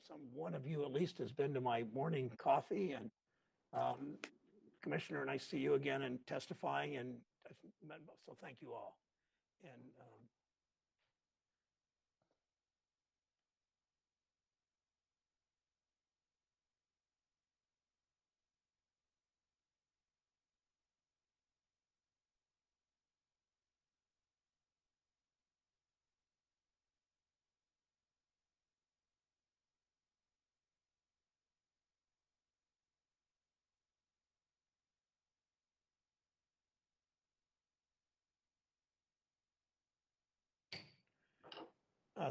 some one of you at least has been to my morning coffee. And Commissioner, nice to see you again and testifying. And so thank you all. And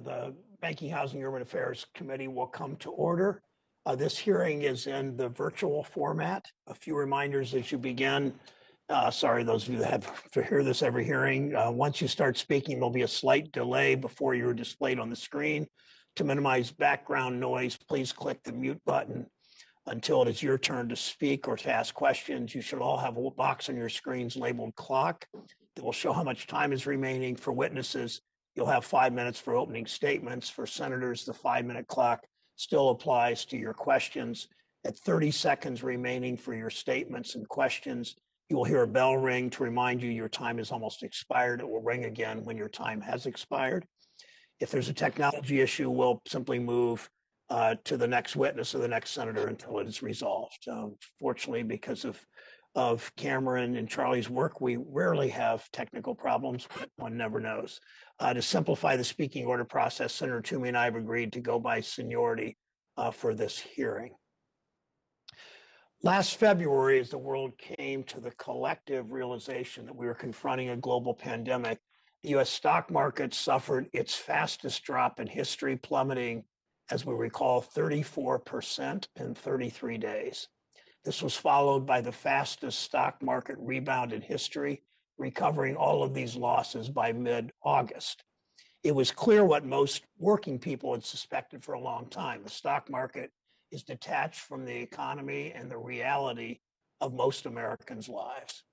the Banking, Housing, Urban Affairs Committee will come to order. This hearing is in the virtual format. A few reminders as you begin. Sorry, those of you that have to hear this every hearing. Once you start speaking, there'll be a slight delay before you're displayed on the screen. To minimize background noise, please click the mute button until it is your turn to speak or to ask questions. You should all have a box on your screens labeled clock that will show how much time is remaining. For witnesses, you'll have 5 minutes for opening statements. For senators, the 5-minute clock still applies to your questions. At 30 seconds remaining for your statements and questions, you will hear a bell ring to remind you your time is almost expired. It will ring again when your time has expired. If there's a technology issue, we'll simply move to the next witness or the next senator until it is resolved. Fortunately, because of Cameron and Charlie's work, we rarely have technical problems, but one never knows. To simplify the speaking order process, Senator Toomey and I have agreed to go by seniority for this hearing. Last February, as the world came to the collective realization that we were confronting a global pandemic, the U.S. stock market suffered its fastest drop in history, plummeting, as we recall, 34% in 33 days. This was followed by the fastest stock market rebound in history, recovering all of these losses by mid-August. It was clear what most working people had suspected for a long time. The stock market is detached from the economy and the reality of most Americans' lives.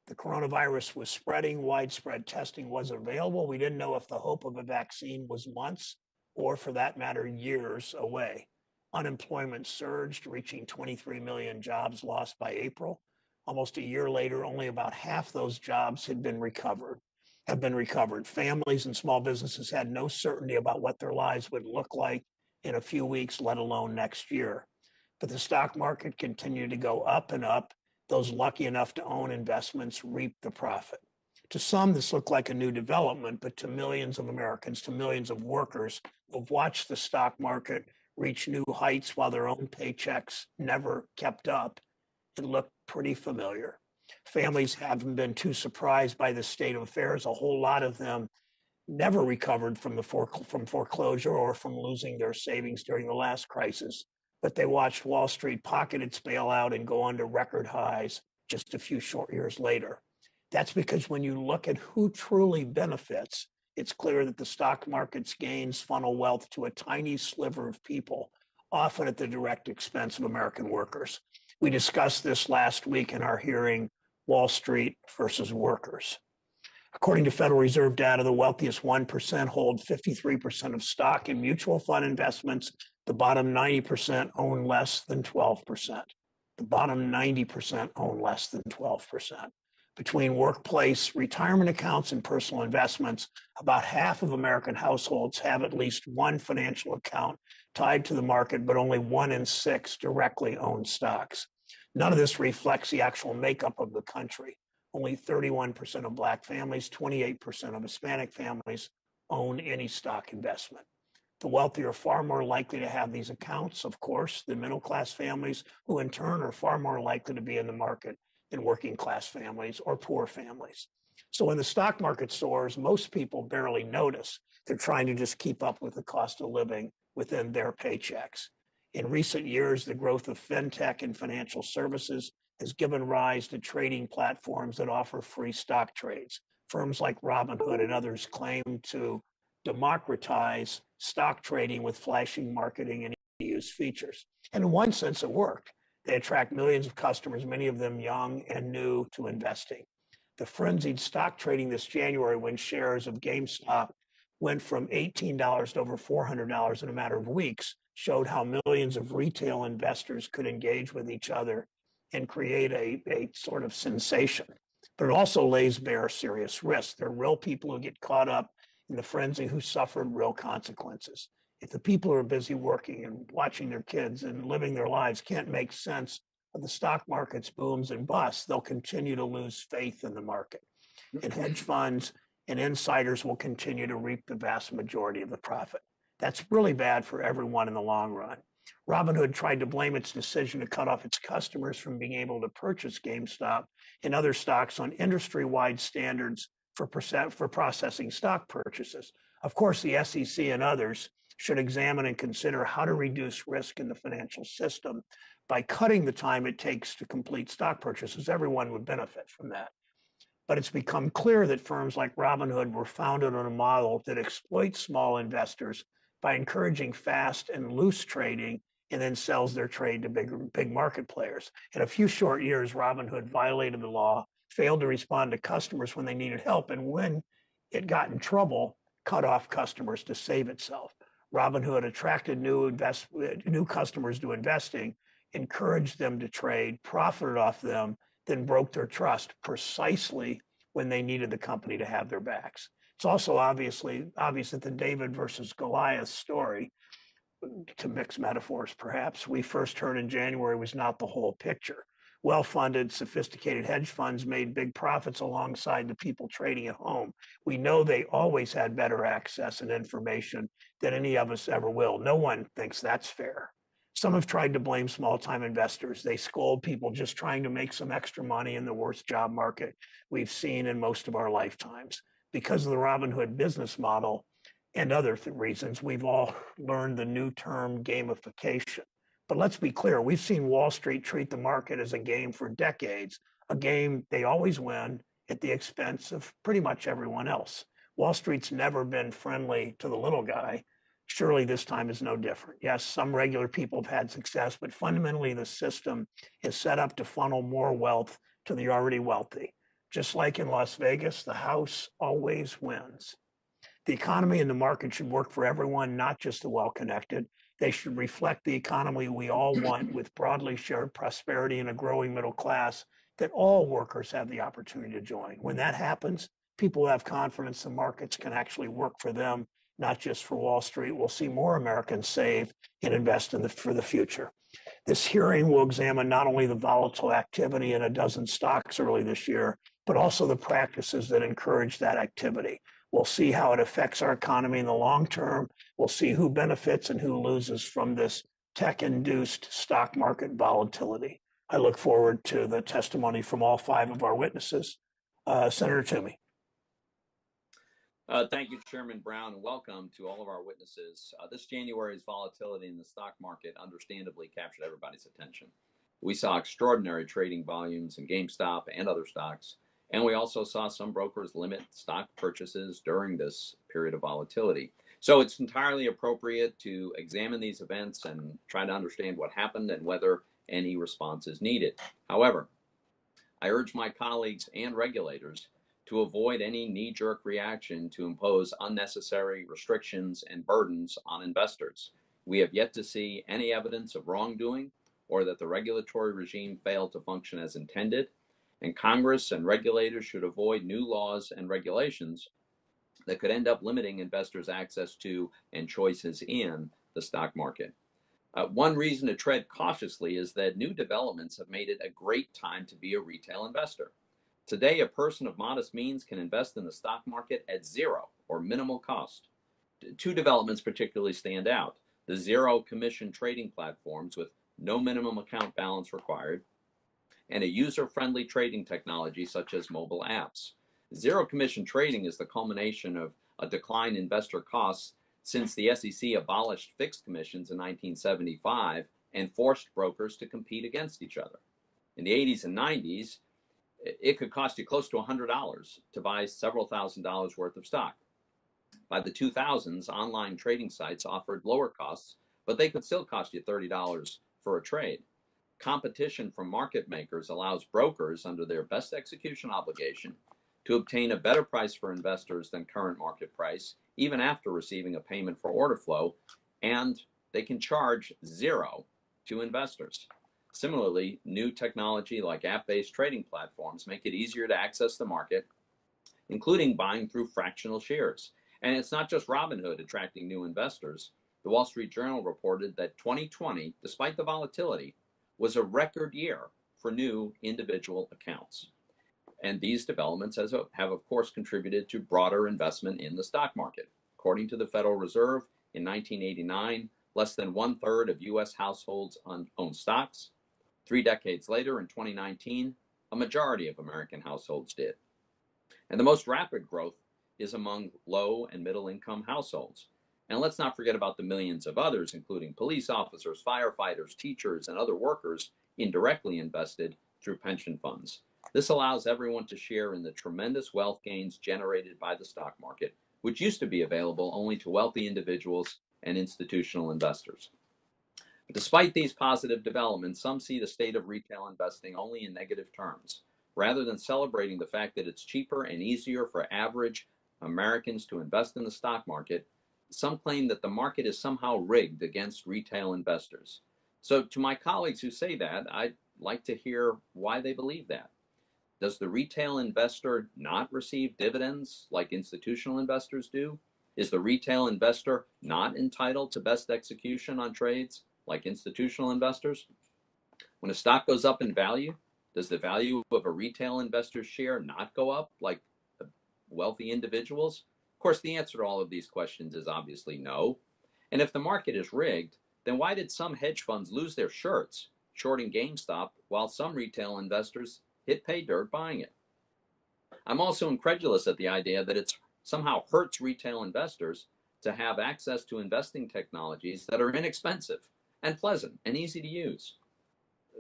The coronavirus was spreading, widespread testing was available. We didn't know if the hope of a vaccine was months or, for that matter, years away. Unemployment surged, reaching 23 million jobs lost by April. Almost a year later, only about half those jobs have been recovered. Families and small businesses had no certainty about what their lives would look like in a few weeks, let alone next year. But the stock market continued to go up and up. Those lucky enough to own investments reaped the profit. To some, this looked like a new development, but to millions of Americans, to millions of workers who've watched the stock market reach new heights while their own paychecks never kept up, it looked pretty familiar. Families haven't been too surprised by this state of affairs. A whole lot of them never recovered from foreclosure or from losing their savings during the last crisis, but they watched Wall Street pocket its bailout and go on to record highs just a few short years later. That's because when you look at who truly benefits, it's clear that the stock market's gains funnel wealth to a tiny sliver of people, often at the direct expense of American workers. We discussed this last week in our hearing, Wall Street versus workers. According to Federal Reserve data, the wealthiest 1% hold 53% of stock in mutual fund investments. The bottom 90% own less than 12%. The bottom 90% own less than 12%. Between workplace retirement accounts and personal investments, about half of American households have at least one financial account tied to the market, but only 1 in 6 directly own stocks. None of this reflects the actual makeup of the country. Only 31% of Black families, 28% of Hispanic families own any stock investment. The wealthy are far more likely to have these accounts, of course, than middle-class families, who in turn are far more likely to be in the market than working-class families or poor families. So when the stock market soars, most people barely notice. They're trying to just keep up with the cost of living within their paychecks. In recent years, the growth of fintech and financial services has given rise to trading platforms that offer free stock trades. Firms like Robinhood and others claim to democratize stock trading with flashing marketing and easy-to-use features. And in one sense, it worked. They attract millions of customers, many of them young and new to investing. The frenzied stock trading this January, when shares of GameStop went from $18 to over $400 in a matter of weeks, showed how millions of retail investors could engage with each other and create a sort of sensation. But it also lays bare serious risks. There are real people who get caught up in the frenzy who suffered real consequences. If the people who are busy working and watching their kids and living their lives can't make sense of the stock market's booms and busts, they'll continue to lose faith in the market. And hedge funds and insiders will continue to reap the vast majority of the profit. That's really bad for everyone in the long run. Robinhood tried to blame its decision to cut off its customers from being able to purchase GameStop and other stocks on industry-wide standards for processing stock purchases. Of course, the SEC and others should examine and consider how to reduce risk in the financial system by cutting the time it takes to complete stock purchases. Everyone would benefit from that. But it's become clear that firms like Robinhood were founded on a model that exploits small investors by encouraging fast and loose trading and then sells their trade to big market players. In a few short years, Robinhood violated the law, failed to respond to customers when they needed help, and when it got in trouble, cut off customers to save itself. Robinhood attracted new customers to investing, encouraged them to trade, profited off them, then broke their trust precisely when they needed the company to have their backs. It's also obvious that the David versus Goliath story, to mix metaphors perhaps, we first heard in January was not the whole picture. Well-funded, sophisticated hedge funds made big profits alongside the people trading at home. We know they always had better access and information than any of us ever will. No one thinks that's fair. Some have tried to blame small-time investors. They scold people just trying to make some extra money in the worst job market we've seen in most of our lifetimes. Because of the Robinhood business model and other reasons, we've all learned the new term gamification. But let's be clear, we've seen Wall Street treat the market as a game for decades, a game they always win at the expense of pretty much everyone else. Wall Street's never been friendly to the little guy. Surely this time is no different. Yes, some regular people have had success, but fundamentally the system is set up to funnel more wealth to the already wealthy. Just like in Las Vegas, the house always wins. The economy and the market should work for everyone, not just the well-connected. They should reflect the economy we all want, with broadly shared prosperity and a growing middle class that all workers have the opportunity to join. When that happens, people have confidence the markets can actually work for them, not just for Wall Street. We'll see more Americans save and invest for the future. This hearing will examine not only the volatile activity in a dozen stocks early this year, but also the practices that encourage that activity. We'll see how it affects our economy in the long term. We'll see who benefits and who loses from this tech-induced stock market volatility. I look forward to the testimony from all five of our witnesses. Senator Toomey. Thank you, Chairman Brown, and welcome to all of our witnesses. This January's volatility in the stock market understandably captured everybody's attention. We saw extraordinary trading volumes in GameStop and other stocks, and we also saw some brokers limit stock purchases during this period of volatility. So it's entirely appropriate to examine these events and try to understand what happened and whether any response is needed. However, I urge my colleagues and regulators to avoid any knee-jerk reaction to impose unnecessary restrictions and burdens on investors. We have yet to see any evidence of wrongdoing or that the regulatory regime failed to function as intended, and Congress and regulators should avoid new laws and regulations that could end up limiting investors' access to and choices in the stock market. One reason to tread cautiously is that new developments have made it a great time to be a retail investor. Today, a person of modest means can invest in the stock market at zero or minimal cost. Two developments particularly stand out: the zero commission trading platforms with no minimum account balance required, and a user-friendly trading technology such as mobile apps. Zero commission trading is the culmination of a decline in investor costs since the SEC abolished fixed commissions in 1975 and forced brokers to compete against each other. In the 80s and 90s, it could cost you close to $100 to buy several $1,000s worth of stock. By the 2000s, online trading sites offered lower costs, but they could still cost you $30 for a trade. Competition from market makers allows brokers, under their best execution obligation, to obtain a better price for investors than current market price, even after receiving a payment for order flow, and they can charge zero to investors. Similarly, new technology like app-based trading platforms make it easier to access the market, including buying through fractional shares. And it's not just Robinhood attracting new investors. The Wall Street Journal reported that 2020, despite the volatility, was a record year for new individual accounts. And these developments have, of course, contributed to broader investment in the stock market. According to the Federal Reserve, in 1989, less than 1/3 of U.S. households owned stocks. 3 decades later, in 2019, a majority of American households did. And the most rapid growth is among low and middle income households. And let's not forget about the millions of others, including police officers, firefighters, teachers, and other workers indirectly invested through pension funds. This allows everyone to share in the tremendous wealth gains generated by the stock market, which used to be available only to wealthy individuals and institutional investors. Despite these positive developments, some see the state of retail investing only in negative terms, rather than celebrating the fact that it's cheaper and easier for average Americans to invest in the stock market. Some claim that the market is somehow rigged against retail investors. So to my colleagues who say that, I'd like to hear why they believe that. Does the retail investor not receive dividends like institutional investors do? Is the retail investor not entitled to best execution on trades like institutional investors? When a stock goes up in value, does the value of a retail investor's share not go up like wealthy individuals? Of course, the answer to all of these questions is obviously no. And if the market is rigged, then why did some hedge funds lose their shirts shorting GameStop while some retail investors hit pay dirt buying it? I'm also incredulous at the idea that it somehow hurts retail investors to have access to investing technologies that are inexpensive and pleasant and easy to use.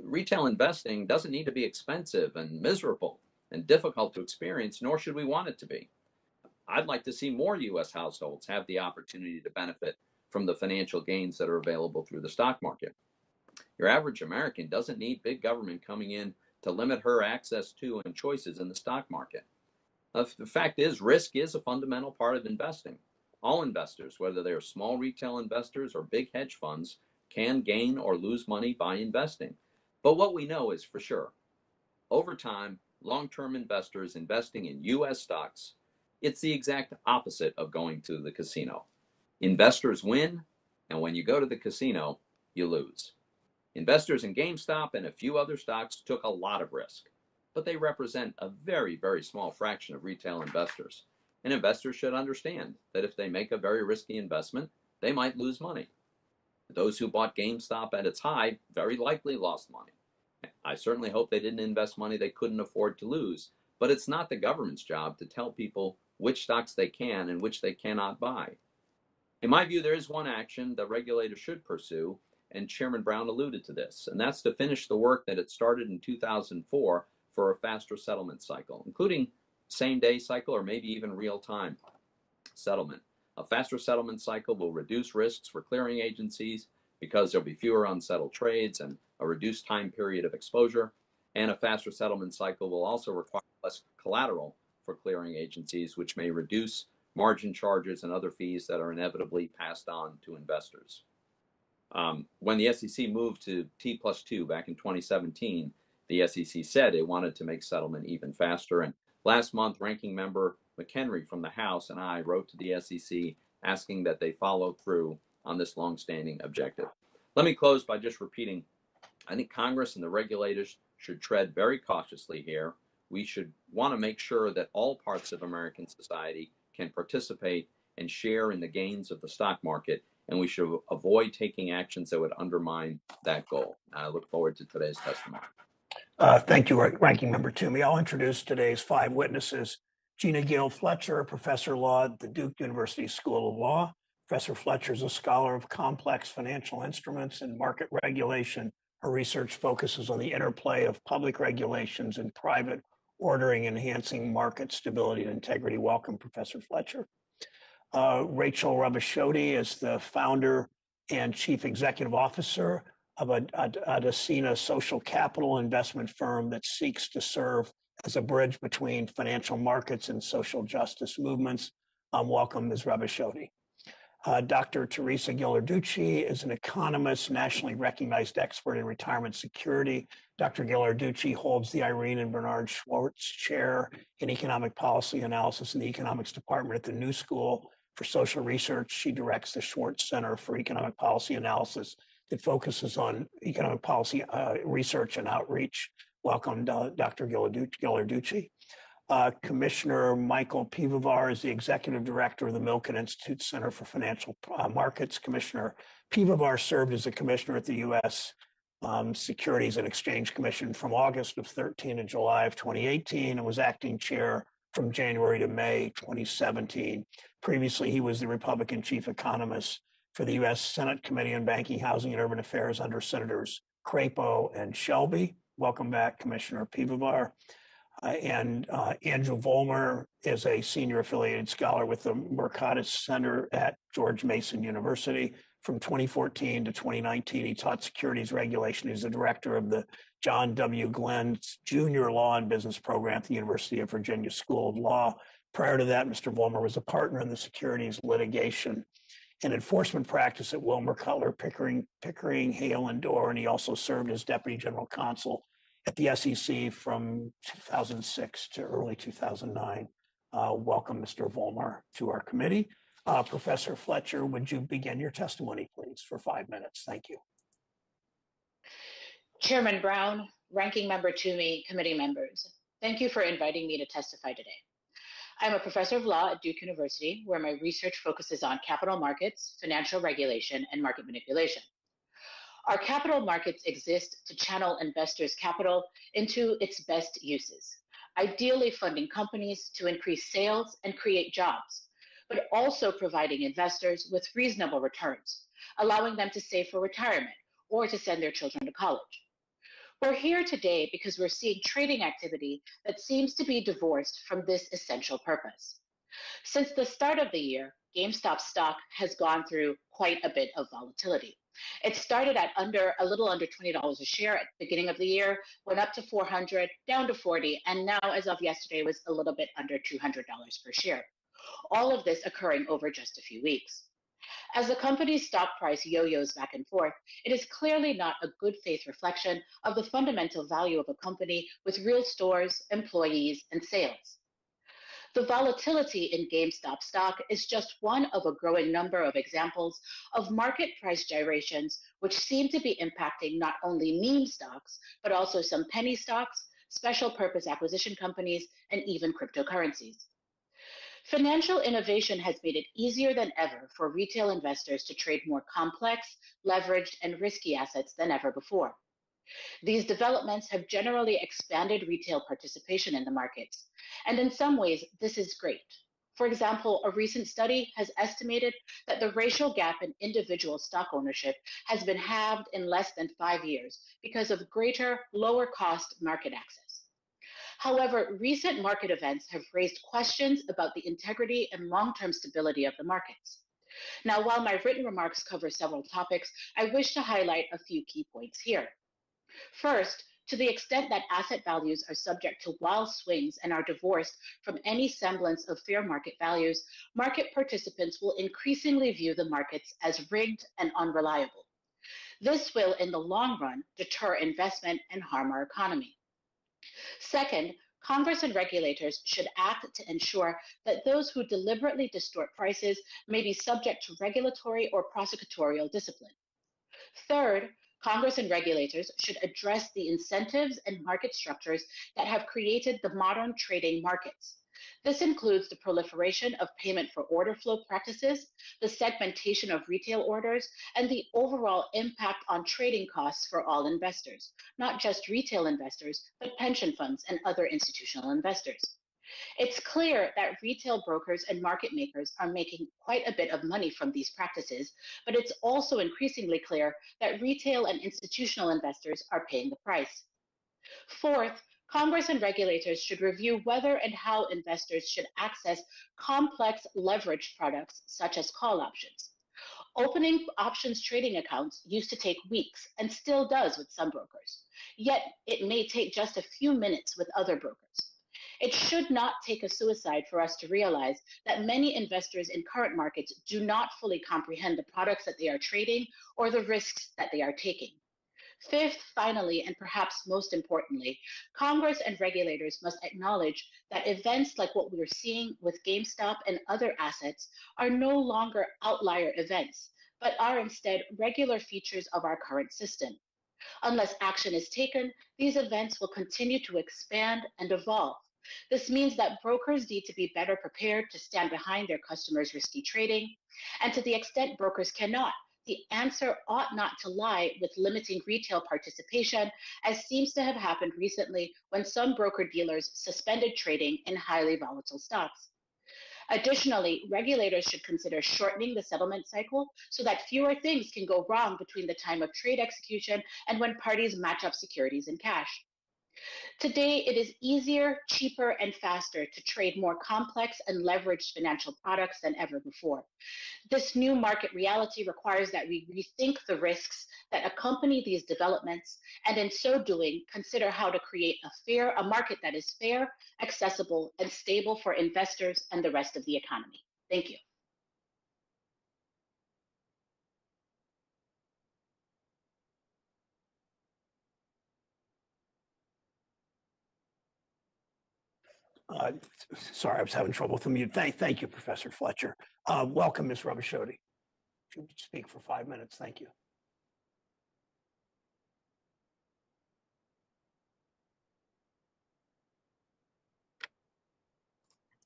Retail investing doesn't need to be expensive and miserable and difficult to experience, nor should we want it to be. I'd like to see more U.S. households have the opportunity to benefit from the financial gains that are available through the stock market. Your average American doesn't need big government coming in to limit her access to and choices in the stock market. The fact is, risk is a fundamental part of investing. All investors, whether they are small retail investors or big hedge funds, can gain or lose money by investing. But what we know is for sure, over time, long-term investors investing in U.S. stocks, it's the exact opposite of going to the casino. Investors win, and when you go to the casino, you lose. Investors in GameStop and a few other stocks took a lot of risk, but they represent a very, very small fraction of retail investors. And investors should understand that if they make a very risky investment, they might lose money. Those who bought GameStop at its high very likely lost money. I certainly hope they didn't invest money they couldn't afford to lose, but it's not the government's job to tell people which stocks they can and which they cannot buy. In my view, there is one action that regulators should pursue, and Chairman Brown alluded to this, and that's to finish the work that it started in 2004 for a faster settlement cycle, including same-day cycle or maybe even real-time settlement. A faster settlement cycle will reduce risks for clearing agencies because there'll be fewer unsettled trades and a reduced time period of exposure. And a faster settlement cycle will also require less collateral for clearing agencies, which may reduce margin charges and other fees that are inevitably passed on to investors. When the SEC moved to T+2 back in 2017, the SEC said it wanted to make settlement even faster. And last month, Ranking Member McHenry from the House and I wrote to the SEC asking that they follow through on this longstanding objective. Let me close by just repeating, I think Congress and the regulators should tread very cautiously here. We should want to make sure that all parts of American society can participate and share in the gains of the stock market, and we should avoid taking actions that would undermine that goal. I look forward to today's testimony. Thank you, Ranking Member Toomey. I'll introduce today's 5 witnesses. Gina-Gail Fletcher, Professor of Law at the Duke University School of Law. Professor Fletcher is a scholar of complex financial instruments and market regulation. Her research focuses on the interplay of public regulations and private ordering, enhancing market stability and integrity. Welcome, Professor Fletcher. Rachel Robasciotti is the founder and chief executive officer of Adasina Social Capital investment firm that seeks to serve as a bridge between financial markets and social justice movements. Welcome, Ms. Robichotti. Dr. Teresa Ghilarducci is an economist, nationally recognized expert in retirement security. Dr. Ghilarducci holds the Irene and Bernard Schwartz Chair in Economic Policy Analysis in the Economics Department at the New School for Social Research. She directs the Schwartz Center for Economic Policy Analysis that focuses on economic policy research and outreach. Welcome, Dr. Ghilarducci. Commissioner Michael Piwowar is the executive director of the Milken Institute Center for Financial Markets. Commissioner Piwowar served as a commissioner at the U.S. Securities and Exchange Commission from August of 13 to July of 2018 and was acting chair from January to May 2017. Previously, he was the Republican chief economist for the U.S. Senate Committee on Banking, Housing, and Urban Affairs under Senators Crapo and Shelby. Welcome back, Commissioner Piwowar. And Andrew Vollmer is a senior affiliated scholar with the Mercatus Center at George Mason University. From 2014 to 2019, he taught securities regulation. He's the director of the John W. Glenn Junior Law and Business Program at the University of Virginia School of Law. Prior to that, Mr. Vollmer was a partner in the securities litigation and enforcement practice at Wilmer Cutler, Pickering, Hale, and Dorr, and he also served as deputy general counsel at the SEC from 2006 to early 2009. Welcome, Mr. Vollmer, to our committee. Professor Fletcher, would you begin your testimony, please, for 5 minutes? Thank you. Chairman Brown, Ranking Member Toomey, committee members, thank you for inviting me to testify today. I'm a professor of law at Duke University, where my research focuses on capital markets, financial regulation, and market manipulation. Our capital markets exist to channel investors' capital into its best uses, ideally funding companies to increase sales and create jobs, but also providing investors with reasonable returns, allowing them to save for retirement or to send their children to college. We're here today because we're seeing trading activity that seems to be divorced from this essential purpose. Since the start of the year, GameStop stock has gone through quite a bit of volatility. It started at a little under $20 a share at the beginning of the year, went up to $400, down to $40, and now, as of yesterday, was a little bit under $200 per share. All of this occurring over just a few weeks. As the company's stock price yo-yos back and forth, it is clearly not a good faith reflection of the fundamental value of a company with real stores, employees, and sales. The volatility in GameStop stock is just one of a growing number of examples of market price gyrations which seem to be impacting not only meme stocks, but also some penny stocks, special purpose acquisition companies, and even cryptocurrencies. Financial innovation has made it easier than ever for retail investors to trade more complex, leveraged, and risky assets than ever before. These developments have generally expanded retail participation in the markets, and in some ways, this is great. For example, a recent study has estimated that the racial gap in individual stock ownership has been halved in less than 5 years because of greater, lower-cost market access. However, recent market events have raised questions about the integrity and long-term stability of the markets. Now, while my written remarks cover several topics, I wish to highlight a few key points here. First, to the extent that asset values are subject to wild swings and are divorced from any semblance of fair market values, market participants will increasingly view the markets as rigged and unreliable. This will, in the long run, deter investment and harm our economy. Second, Congress and regulators should act to ensure that those who deliberately distort prices may be subject to regulatory or prosecutorial discipline. Third, Congress and regulators should address the incentives and market structures that have created the modern trading markets. This includes the proliferation of payment for order flow practices, the segmentation of retail orders, and the overall impact on trading costs for all investors, not just retail investors, but pension funds and other institutional investors. It's clear that retail brokers and market makers are making quite a bit of money from these practices, but it's also increasingly clear that retail and institutional investors are paying the price. Fourth, Congress and regulators should review whether and how investors should access complex leveraged products such as call options. Opening options trading accounts used to take weeks and still does with some brokers, yet it may take just a few minutes with other brokers. It should not take a suicide for us to realize that many investors in current markets do not fully comprehend the products that they are trading or the risks that they are taking. Fifth, finally, and perhaps most importantly, Congress and regulators must acknowledge that events like what we're seeing with GameStop and other assets are no longer outlier events, but are instead regular features of our current system. Unless action is taken, these events will continue to expand and evolve. This means that brokers need to be better prepared to stand behind their customers' risky trading, and to the extent brokers cannot, the answer ought not to lie with limiting retail participation, as seems to have happened recently when some broker-dealers suspended trading in highly volatile stocks. Additionally, regulators should consider shortening the settlement cycle so that fewer things can go wrong between the time of trade execution and when parties match up securities in cash. Today, it is easier, cheaper, and faster to trade more complex and leveraged financial products than ever before. This new market reality requires that we rethink the risks that accompany these developments, and in so doing, consider how to create a market that is fair, accessible, and stable for investors and the rest of the economy. Thank you. Sorry, I was having trouble with the mute. Thank you, Professor Fletcher. Welcome, Ms. Robichotti. You speak for 5 minutes. Thank you.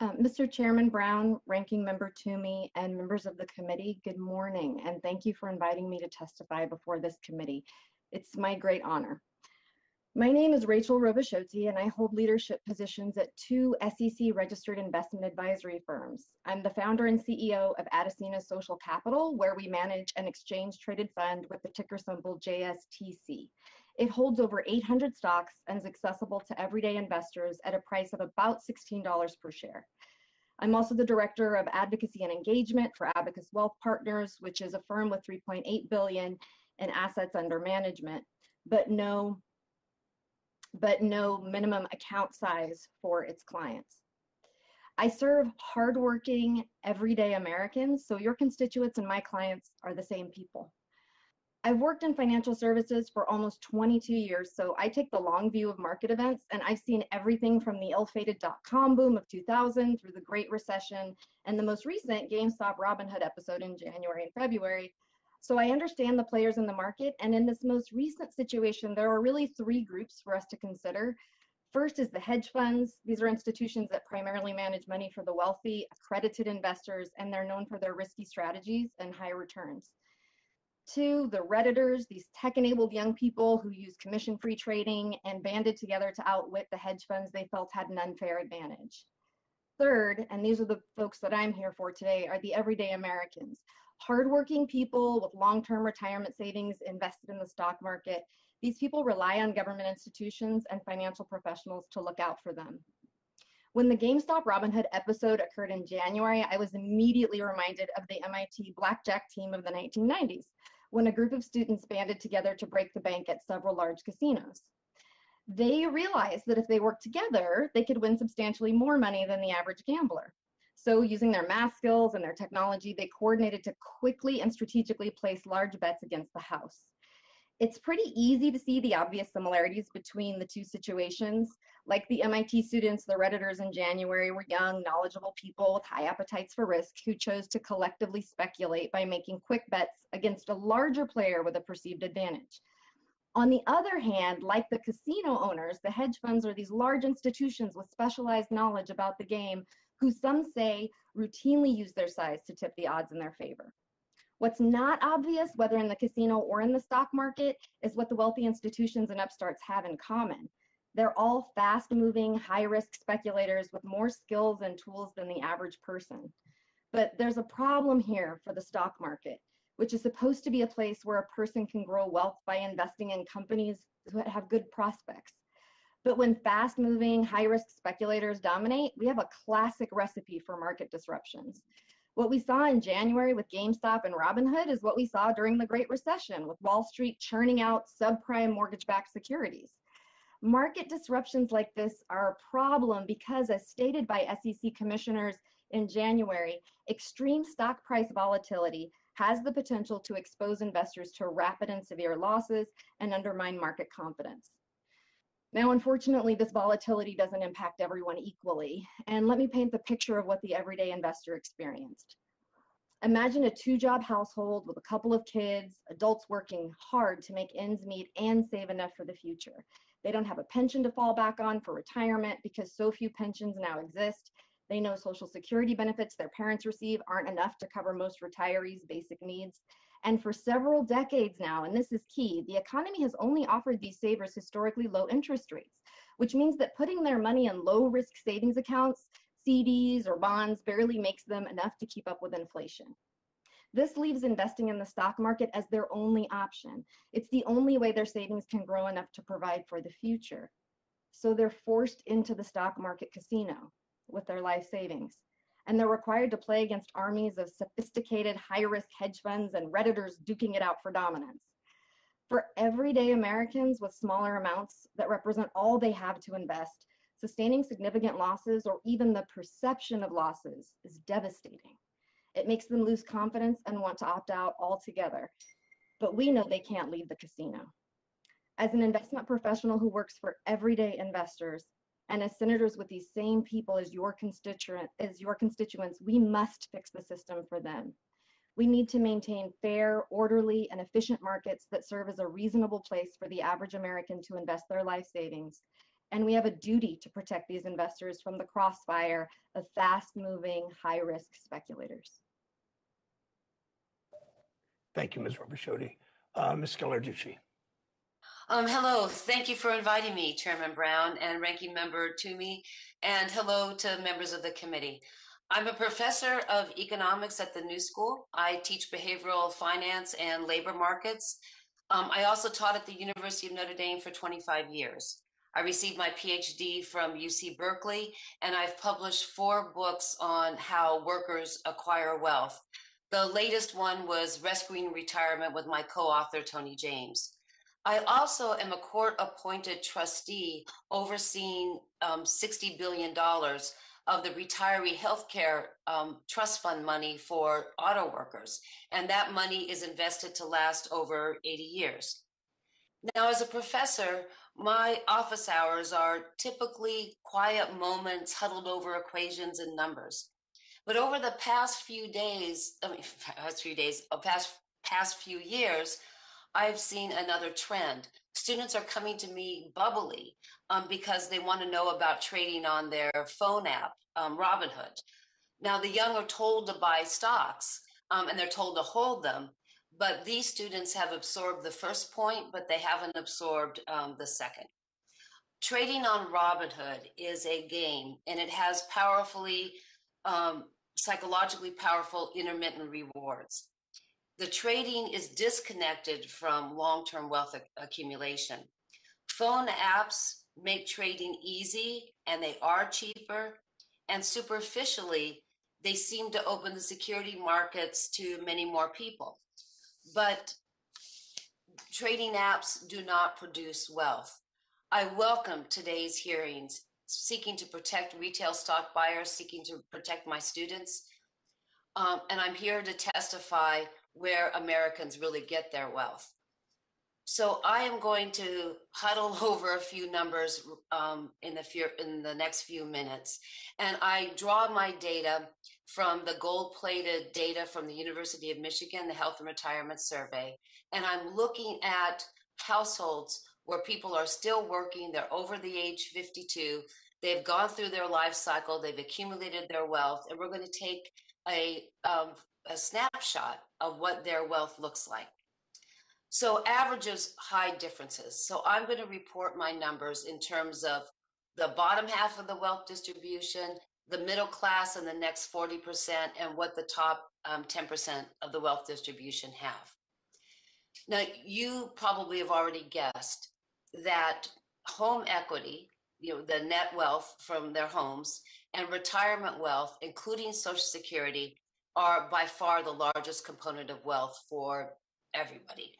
Mr. Chairman Brown, Ranking Member Toomey, and members of the committee, good morning, and thank you for inviting me to testify before this committee. It's my great honor. My name is Rachel Robasciotti, and I hold leadership positions at 2 SEC-registered investment advisory firms. I'm the founder and CEO of Adasina Social Capital, where we manage an exchange-traded fund with the ticker symbol JSTC. It holds over 800 stocks and is accessible to everyday investors at a price of about $16 per share. I'm also the director of advocacy and engagement for Abacus Wealth Partners, which is a firm with $3.8 billion in assets under management, but no minimum account size for its clients. I serve hardworking, everyday Americans, so your constituents and my clients are the same people. I've worked in financial services for almost 22 years, so I take the long view of market events, and I've seen everything from the ill-fated dot-com boom of 2000 through the Great Recession and the most recent GameStop Robinhood episode in January and February. So I understand the players in the market, and in this most recent situation, there are really 3 groups for us to consider. First is the hedge funds. These are institutions that primarily manage money for the wealthy, accredited investors, and they're known for their risky strategies and high returns. 2, the Redditors, these tech-enabled young people who use commission-free trading and banded together to outwit the hedge funds they felt had an unfair advantage. Third, and these are the folks that I'm here for today, are the everyday Americans. Hardworking people with long-term retirement savings invested in the stock market. These people rely on government institutions and financial professionals to look out for them. When the GameStop Robinhood episode occurred in January, I was immediately reminded of the MIT blackjack team of the 1990s, when a group of students banded together to break the bank at several large casinos. They realized that if they worked together, they could win substantially more money than the average gambler. So using their math skills and their technology, they coordinated to quickly and strategically place large bets against the house. It's pretty easy to see the obvious similarities between the 2 situations. Like the MIT students, the Redditors in January were young, knowledgeable people with high appetites for risk who chose to collectively speculate by making quick bets against a larger player with a perceived advantage. On the other hand, like the casino owners, the hedge funds are these large institutions with specialized knowledge about the game who some say routinely use their size to tip the odds in their favor. What's not obvious, whether in the casino or in the stock market, is what the wealthy institutions and upstarts have in common. They're all fast-moving, high-risk speculators with more skills and tools than the average person. But there's a problem here for the stock market, which is supposed to be a place where a person can grow wealth by investing in companies that have good prospects. But when fast-moving, high-risk speculators dominate, we have a classic recipe for market disruptions. What we saw in January with GameStop and Robinhood is what we saw during the Great Recession, with Wall Street churning out subprime mortgage-backed securities. Market disruptions like this are a problem because, as stated by SEC commissioners in January, extreme stock price volatility has the potential to expose investors to rapid and severe losses and undermine market confidence. Now, unfortunately, this volatility doesn't impact everyone equally. And let me paint the picture of what the everyday investor experienced. Imagine a 2-job household with a couple of kids, adults working hard to make ends meet and save enough for the future. They don't have a pension to fall back on for retirement because so few pensions now exist. They know Social Security benefits their parents receive aren't enough to cover most retirees' basic needs. And for several decades now, and this is key, the economy has only offered these savers historically low interest rates, which means that putting their money in low-risk savings accounts, CDs or bonds, barely makes them enough to keep up with inflation. This leaves investing in the stock market as their only option. It's the only way their savings can grow enough to provide for the future. So they're forced into the stock market casino with their life savings. And they're required to play against armies of sophisticated high-risk hedge funds and Redditors duking it out for dominance. For everyday Americans with smaller amounts that represent all they have to invest, sustaining significant losses or even the perception of losses is devastating. It makes them lose confidence and want to opt out altogether. But we know they can't leave the casino. As an investment professional who works for everyday investors, and as senators with these same people as your constituents, we must fix the system for them. We need to maintain fair, orderly, and efficient markets that serve as a reasonable place for the average American to invest their life savings. And we have a duty to protect these investors from the crossfire of fast-moving, high-risk speculators. Thank you, Ms. Robichotti. Ms. Ghilarducci. Hello, thank you for inviting me, Chairman Brown and Ranking Member Toomey, and hello to members of the committee. I'm a professor of economics at the New School. I teach behavioral finance and labor markets. I also taught at the University of Notre Dame for 25 years. I received my PhD from UC Berkeley, and I've published 4 books on how workers acquire wealth. The latest one was Rescuing Retirement with my co-author, Tony James. I also am a court-appointed trustee overseeing $60 billion of the retiree healthcare trust fund money for auto workers, and that money is invested to last over 80 years. Now, as a professor, my office hours are typically quiet moments huddled over equations and numbers. But over the past few years, I've seen another trend. Students are coming to me bubbly because they want to know about trading on their phone app, Robinhood. Now, the young are told to buy stocks and they're told to hold them, but these students have absorbed the first point, but they haven't absorbed the second. Trading on Robinhood is a game, and it has psychologically powerful intermittent rewards. The trading is disconnected from long-term wealth accumulation. Phone apps make trading easy, and they are cheaper, and superficially, they seem to open the security markets to many more people. But trading apps do not produce wealth. I welcome today's hearings, seeking to protect retail stock buyers, seeking to protect my students, and I'm here to testify where Americans really get their wealth. So I am going to huddle over a few numbers in the next few minutes. And I draw my data from the gold-plated data from the University of Michigan, the Health and Retirement Survey. And I'm looking at households where people are still working, they're over the age 52, they've gone through their life cycle, they've accumulated their wealth, and we're going to take a snapshot of what their wealth looks like. So averages hide differences. So I'm going to report my numbers in terms of the bottom half of the wealth distribution, the middle class and the next 40%, and what the top 10% of the wealth distribution have. Now, you probably have already guessed that home equity, the net wealth from their homes, and retirement wealth, including Social Security, are by far the largest component of wealth for everybody.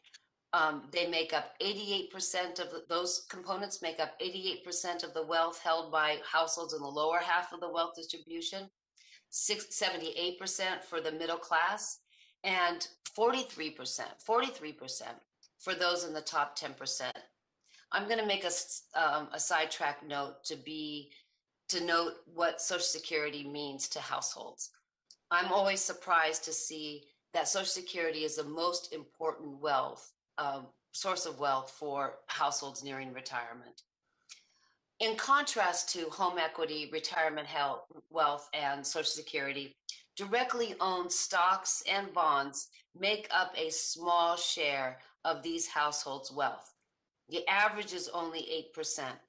They make up 88% of those components make up 88% of the wealth held by households in the lower half of the wealth distribution, 78% for the middle class, and 43% for those in the top 10%. I'm going to make a sidetrack note to note what Social Security means to households. I'm always surprised to see that Social Security is the most important source of wealth for households nearing retirement. In contrast to home equity, retirement health, wealth, and Social Security, directly owned stocks and bonds make up a small share of these households' wealth. The average is only 8%.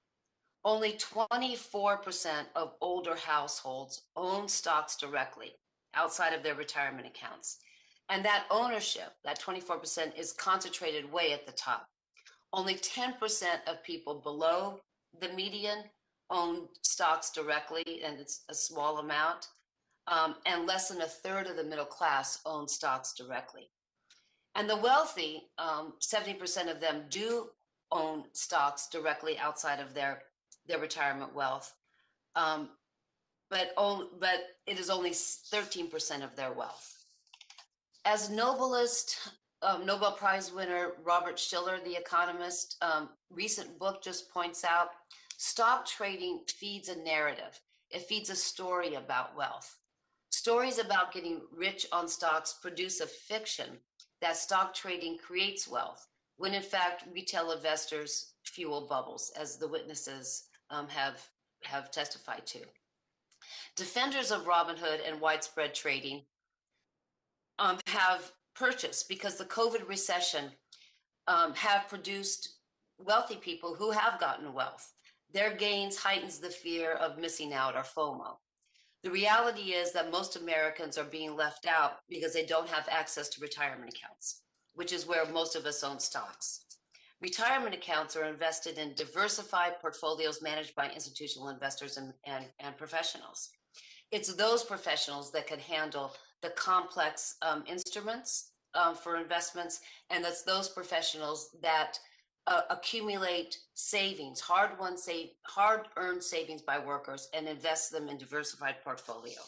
Only 24% of older households own stocks directly outside of their retirement accounts. And that ownership, that 24%, is concentrated way at the top. Only 10% of people below the median own stocks directly, and it's a small amount. And less than a third of the middle class own stocks directly. And the wealthy, 70% of them do own stocks directly outside of their retirement wealth. But it is only 13% of their wealth. As Nobel Prize winner Robert Shiller, the economist, recent book just points out, stock trading feeds a narrative. It feeds a story about wealth. Stories about getting rich on stocks produce a fiction that stock trading creates wealth, when in fact retail investors fuel bubbles, as the witnesses have testified to. Defenders of Robinhood and widespread trading have purchased, because the COVID recession have produced wealthy people who have gotten wealth. Their gains heightens the fear of missing out, or FOMO. The reality is that most Americans are being left out because they don't have access to retirement accounts, which is where most of us own stocks. Retirement accounts are invested in diversified portfolios managed by institutional investors and professionals. It's those professionals that can handle the complex instruments for investments, and that's those professionals that accumulate savings, hard-earned savings by workers, and invest them in diversified portfolio.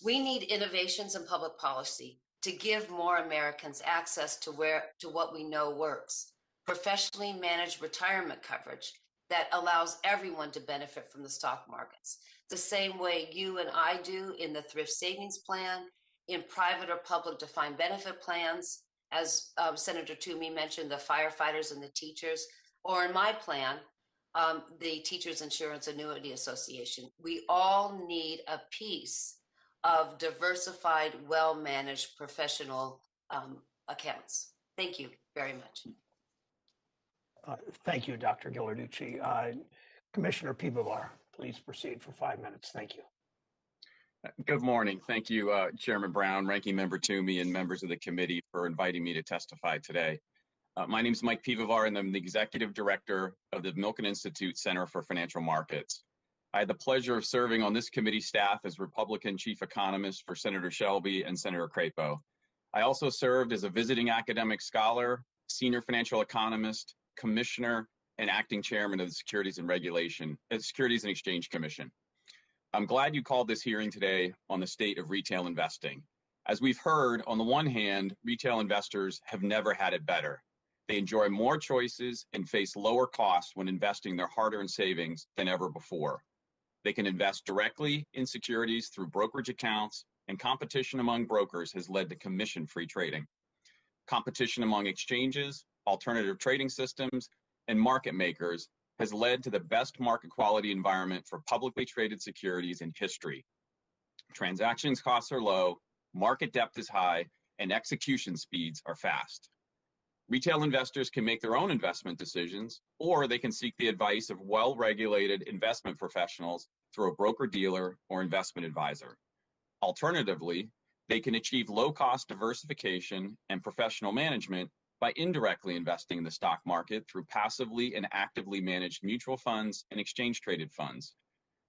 We need innovations in public policy to give more Americans access to what we know works. Professionally managed retirement coverage that allows everyone to benefit from the stock markets, the same way you and I do in the thrift savings plan, in private or public defined benefit plans, as Senator Toomey mentioned, the firefighters and the teachers, or in my plan, the Teachers Insurance Annuity Association. We all need a piece of diversified, well-managed professional accounts. Thank you very much. Thank you, Dr. Ghilarducci. Commissioner Piwowar, please proceed for 5 minutes. Thank you. Good morning. Thank you, Chairman Brown, Ranking Member Toomey, and members of the committee for inviting me to testify today. My name is Mike Piwowar, and I'm the Executive Director of the Milken Institute Center for Financial Markets. I had the pleasure of serving on this committee staff as Republican Chief Economist for Senator Shelby and Senator Crapo. I also served as a visiting academic scholar, senior financial economist, commissioner, and acting chairman of the Securities and Exchange Commission. I'm glad you called this hearing today on the state of retail investing. As we've heard, on the one hand, retail investors have never had it better. They enjoy more choices and face lower costs when investing their hard-earned savings than ever before. They can invest directly in securities through brokerage accounts, and competition among brokers has led to commission-free trading. Competition among exchanges, alternative trading systems, and market makers has led to the best market quality environment for publicly traded securities in history. Transactions costs are low, market depth is high, and execution speeds are fast. Retail investors can make their own investment decisions, or they can seek the advice of well-regulated investment professionals through a broker-dealer or investment advisor. Alternatively, they can achieve low-cost diversification and professional management by indirectly investing in the stock market through passively and actively managed mutual funds and exchange-traded funds.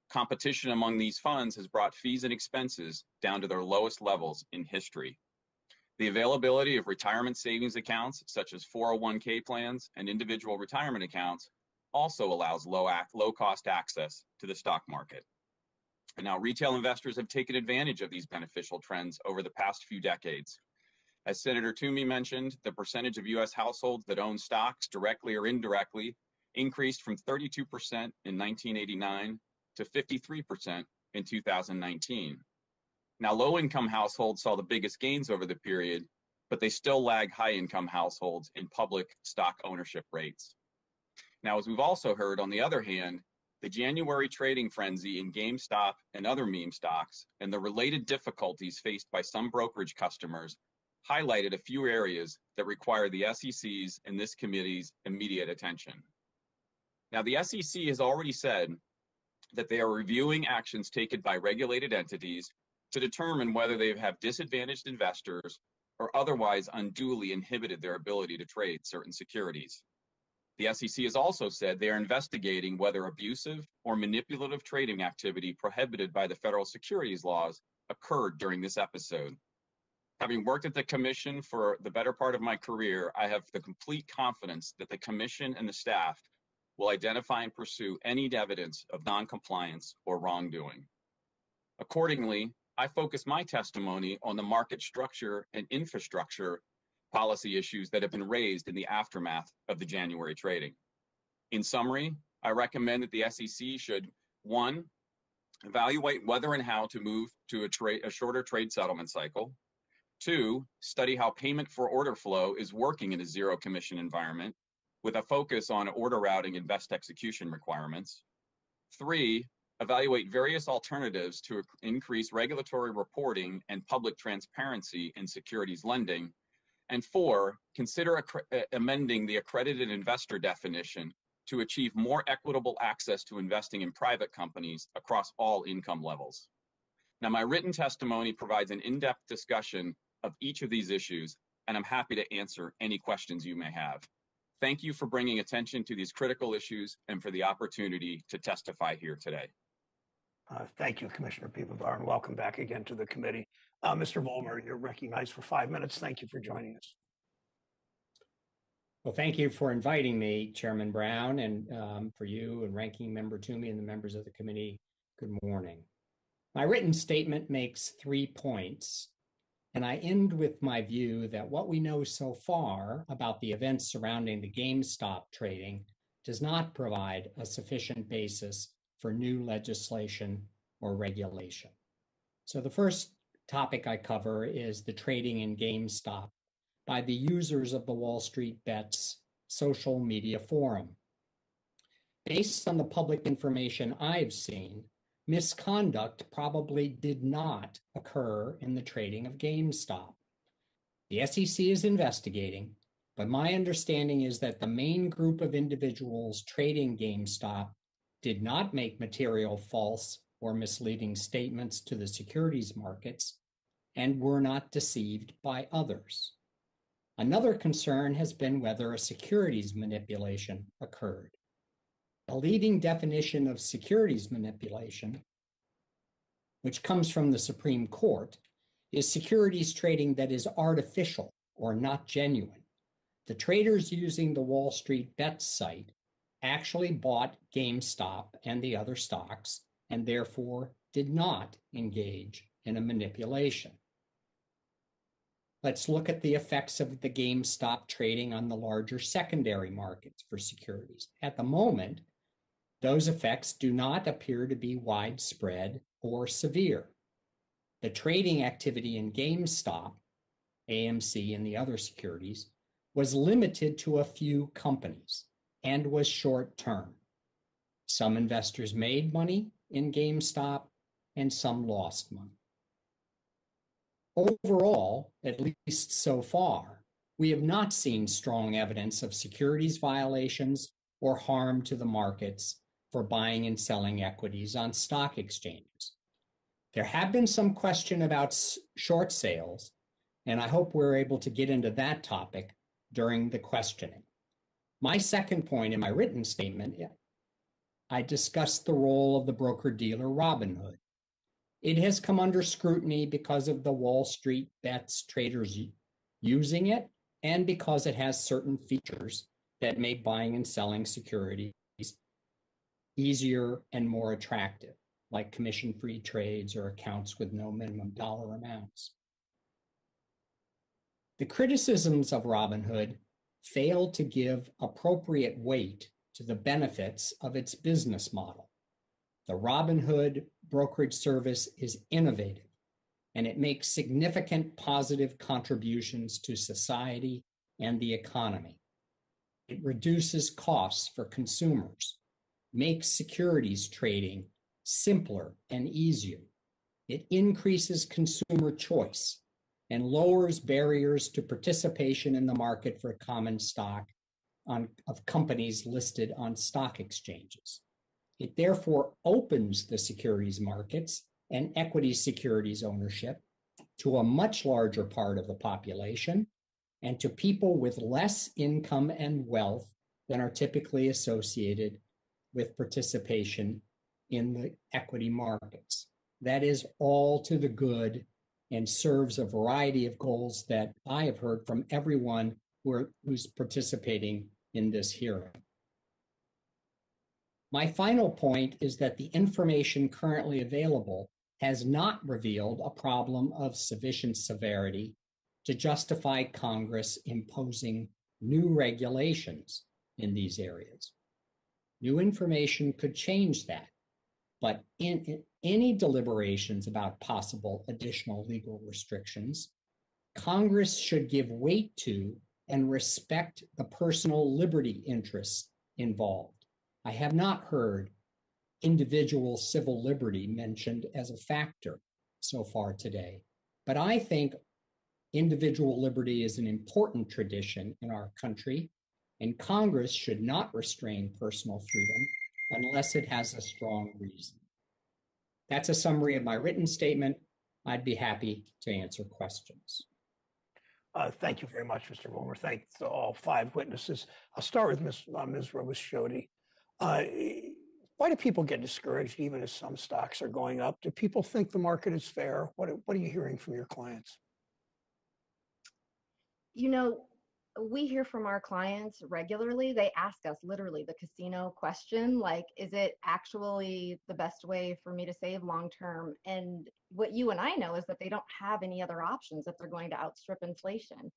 Competition among these funds has brought fees and expenses down to their lowest levels in history. The availability of retirement savings accounts, such as 401k plans and individual retirement accounts, also allows low-cost access to the stock market. And now retail investors have taken advantage of these beneficial trends over the past few decades. As Senator Toomey mentioned, the percentage of U.S. households that own stocks directly or indirectly increased from 32% in 1989 to 53% in 2019. Now, low-income households saw the biggest gains over the period, but they still lag high-income households in public stock ownership rates. Now, as we've also heard, on the other hand, the January trading frenzy in GameStop and other meme stocks and the related difficulties faced by some brokerage customers highlighted a few areas that require the SEC's and this committee's immediate attention. Now, the SEC has already said that they are reviewing actions taken by regulated entities to determine whether they have disadvantaged investors or otherwise unduly inhibited their ability to trade certain securities. The SEC has also said they are investigating whether abusive or manipulative trading activity prohibited by the federal securities laws occurred during this episode. Having worked at the Commission for the better part of my career, I have the complete confidence that the Commission and the staff will identify and pursue any evidence of noncompliance or wrongdoing. Accordingly, I focus my testimony on the market structure and infrastructure policy issues that have been raised in the aftermath of the January trading. In summary, I recommend that the SEC should, 1, evaluate whether and how to move to a shorter trade settlement cycle. 2, study how payment for order flow is working in a zero commission environment with a focus on order routing and best execution requirements. 3, evaluate various alternatives to increase regulatory reporting and public transparency in securities lending. And 4, consider amending the accredited investor definition to achieve more equitable access to investing in private companies across all income levels. Now, my written testimony provides an in-depth discussion of each of these issues, and I'm happy to answer any questions you may have. Thank you for bringing attention to these critical issues and for the opportunity to testify here today. Thank you, Commissioner Piwowar, and welcome back again to the committee. Mr. Vollmer, you're recognized for 5 minutes. Thank you for joining us. Well, thank you for inviting me, Chairman Brown, and for you and Ranking Member Toomey and the members of the committee, good morning. My written statement makes 3 points, and I end with my view that what we know so far about the events surrounding the GameStop trading does not provide a sufficient basis for new legislation or regulation. So the first topic I cover is the trading in GameStop by the users of the Wall Street Bets social media forum. Based on the public information I've seen, misconduct probably did not occur in the trading of GameStop. The SEC is investigating, but my understanding is that the main group of individuals trading GameStop did not make material false or misleading statements to the securities markets and were not deceived by others. Another concern has been whether a securities manipulation occurred. The leading definition of securities manipulation, which comes from the Supreme Court, is securities trading that is artificial or not genuine. The traders using the Wall Street Bets site actually bought GameStop and the other stocks and therefore did not engage in a manipulation. Let's look at the effects of the GameStop trading on the larger secondary markets for securities. At the moment, those effects do not appear to be widespread or severe. The trading activity in GameStop, AMC, and the other securities was limited to a few companies and was short-term. Some investors made money in GameStop and some lost money. Overall, at least so far, we have not seen strong evidence of securities violations or harm to the markets for buying and selling equities on stock exchanges. There have been some question about short sales, and I hope we're able to get into that topic during the questioning. My second point in my written statement, I discussed the role of the broker-dealer Robinhood. It has come under scrutiny because of the Wall Street Bets traders using it and because it has certain features that make buying and selling securities easier and more attractive, like commission-free trades or accounts with no minimum dollar amounts. The criticisms of Robinhood failed to give appropriate weight to the benefits of its business model. The Robinhood brokerage service is innovative, and it makes significant positive contributions to society and the economy. It reduces costs for consumers, makes securities trading simpler and easier. It increases consumer choice and lowers barriers to participation in the market for common stock of companies listed on stock exchanges. It therefore opens the securities markets and equity securities ownership to a much larger part of the population and to people with less income and wealth than are typically associated with participation in the equity markets. That is all to the good and serves a variety of goals that I have heard from everyone who's participating in this hearing. My final point is that the information currently available has not revealed a problem of sufficient severity to justify Congress imposing new regulations in these areas. New information could change that, but in any deliberations about possible additional legal restrictions, Congress should give weight to and respect the personal liberty interests involved. I have not heard individual civil liberty mentioned as a factor so far today, but I think individual liberty is an important tradition in our country, and Congress should not restrain personal freedom unless it has a strong reason. That's a summary of my written statement. I'd be happy to answer questions. Thank you very much, Mr. Vollmer. Thanks to all five witnesses. I'll start with Ms. Robasciotti. Why do people get discouraged even as some stocks are going up? Do people think the market is fair? What are you hearing from your clients? You know, we hear from our clients regularly. They ask us literally the casino question, like, is it actually the best way for me to save long term? And what you and I know is that they don't have any other options if they're going to outstrip inflation.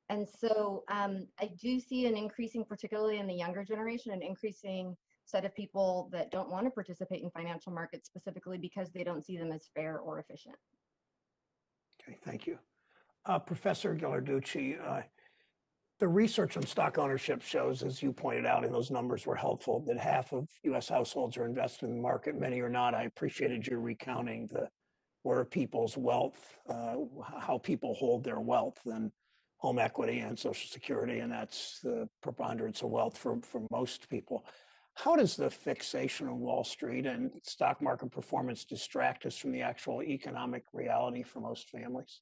And so I do see an increasing, particularly in the younger generation, an increasing set of people that don't want to participate in financial markets specifically because they don't see them as fair or efficient. Okay, thank you. Professor Ghilarducci, the research on stock ownership shows, as you pointed out, and those numbers were helpful, that half of U.S. households are invested in the market, many are not. I appreciated your recounting where people's wealth, how people hold their wealth, and home equity and Social Security, and that's the preponderance of wealth for most people. How does the fixation on Wall Street and stock market performance distract us from the actual economic reality for most families?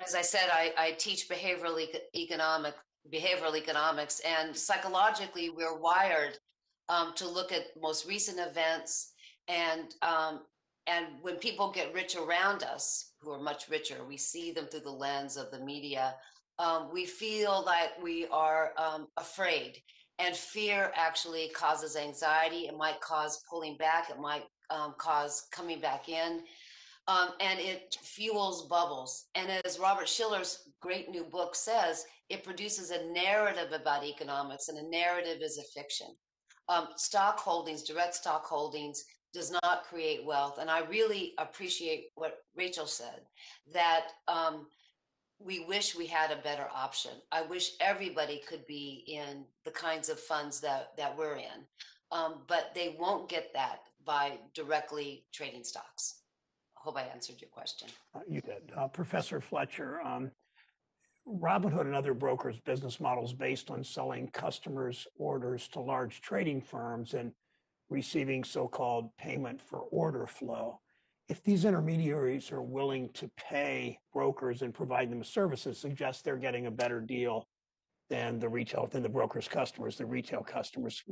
As I said, I teach behavioral economics, and psychologically, we're wired to look at most recent events, and when people get rich around us, who are much richer, we see them through the lens of the media. We feel like we are afraid, and fear actually causes anxiety. It might cause pulling back. It might cause coming back in. And it fuels bubbles. And as Robert Shiller's great new book says, it produces a narrative about economics, and a narrative is a fiction. Stock holdings, direct stock holdings, does not create wealth. And I really appreciate what Rachel said, that we wish we had a better option. I wish everybody could be in the kinds of funds that we're in, but they won't get that by directly trading stocks. I hope I answered your question. You did. Professor Fletcher, Robinhood and other brokers' business models based on selling customers' orders to large trading firms and receiving so-called payment for order flow. If these intermediaries are willing to pay brokers and provide them services, suggests they're getting a better deal than the broker's customers, the retail customers.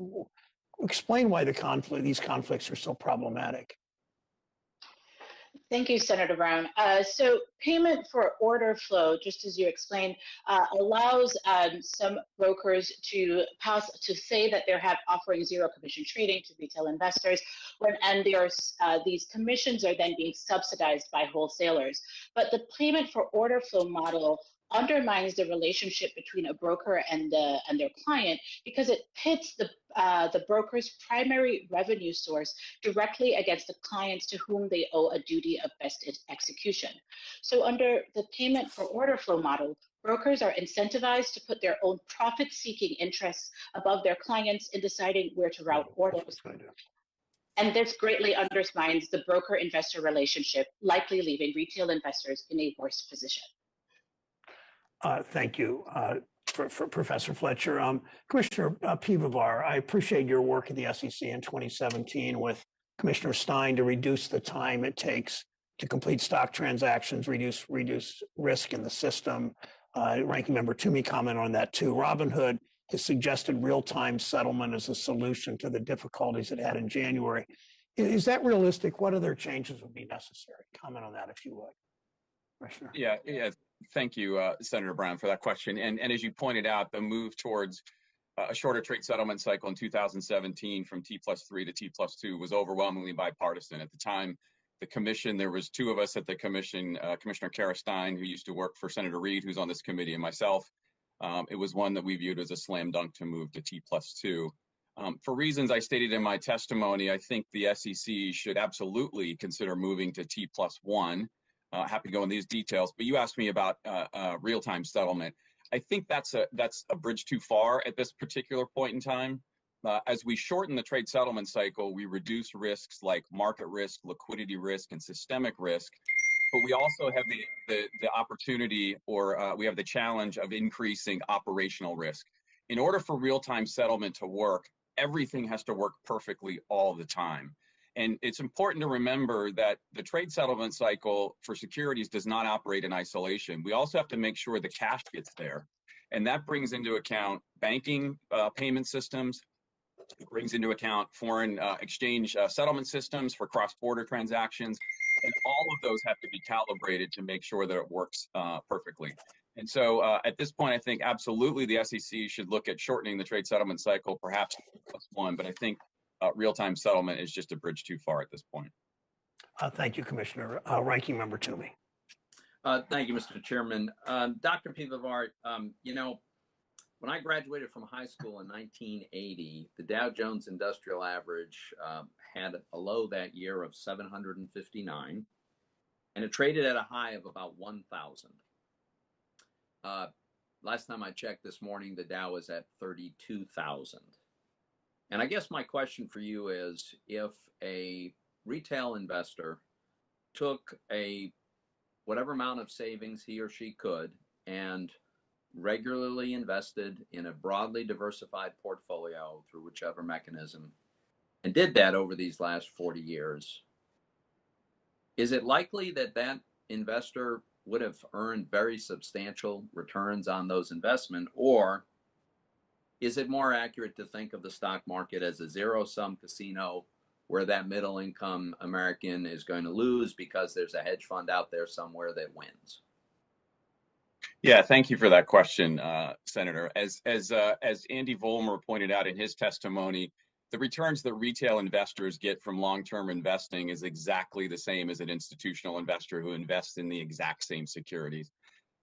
Explain why these conflicts are so problematic. Thank you, Senator Brown. So payment for order flow, just as you explained, allows some brokers to say that they're offering zero commission trading to retail investors, and these commissions are then being subsidized by wholesalers. But the payment for order flow model undermines the relationship between a broker and their client, because it pits the broker's primary revenue source directly against the clients to whom they owe a duty of best execution. So under the payment for order flow model, brokers are incentivized to put their own profit-seeking interests above their clients in deciding where to route orders. And this greatly undermines the broker-investor relationship, likely leaving retail investors in a worse position. Thank you, for Professor Fletcher. Commissioner Piwowar, I appreciate your work at the SEC in 2017 with Commissioner Stein to reduce the time it takes to complete stock transactions, reduce risk in the system. Ranking Member Toomey commented on that too. Robinhood has suggested real-time settlement as a solution to the difficulties it had in January. Is that realistic? What other changes would be necessary? Comment on that if you would, Commissioner. Yeah. Thank you, Senator Brown, for that question. And as you pointed out, the move towards a shorter trade settlement cycle in 2017 from T+3 to T+2 was overwhelmingly bipartisan. At the time, the commission, there was two of us at the commission, Commissioner Kara Stein, who used to work for Senator Reid, who's on this committee, and myself. It was one that we viewed as a slam dunk to move to T+2. For reasons I stated in my testimony, I think the SEC should absolutely consider moving to T+1. Happy to go in these details, but you asked me about real-time settlement. I think that's a bridge too far at this particular point in time. As we shorten the trade settlement cycle, we reduce risks like market risk, liquidity risk, and systemic risk. But we also have the opportunity, or we have the challenge of increasing operational risk. In order for real-time settlement to work, everything has to work perfectly all the time. And it's important to remember that the trade settlement cycle for securities does not operate in isolation. We also have to make sure the cash gets there. And that brings into account banking payment systems. It brings into account foreign exchange settlement systems for cross-border transactions. And all of those have to be calibrated to make sure that it works perfectly. And so at this point, I think absolutely the SEC should look at shortening the trade settlement cycle, perhaps +1, but I think real-time settlement is just a bridge too far at this point. Thank you, Commissioner. Ranking Member Toomey. Thank you, Mr. Chairman. Dr. Piwowar, when I graduated from high school in 1980, the Dow Jones Industrial Average had a low that year of 759, and it traded at a high of about 1,000. Last time I checked this morning, the Dow was at 32,000. And I guess my question for you is, if a retail investor took whatever amount of savings he or she could and regularly invested in a broadly diversified portfolio through whichever mechanism, and did that over these last 40 years, is it likely that that investor would have earned very substantial returns on those investments, or is it more accurate to think of the stock market as a zero-sum casino where that middle-income American is going to lose because there's a hedge fund out there somewhere that wins? Yeah, thank you for that question, Senator. As Andy Vollmer pointed out in his testimony, the returns that retail investors get from long-term investing is exactly the same as an institutional investor who invests in the exact same securities.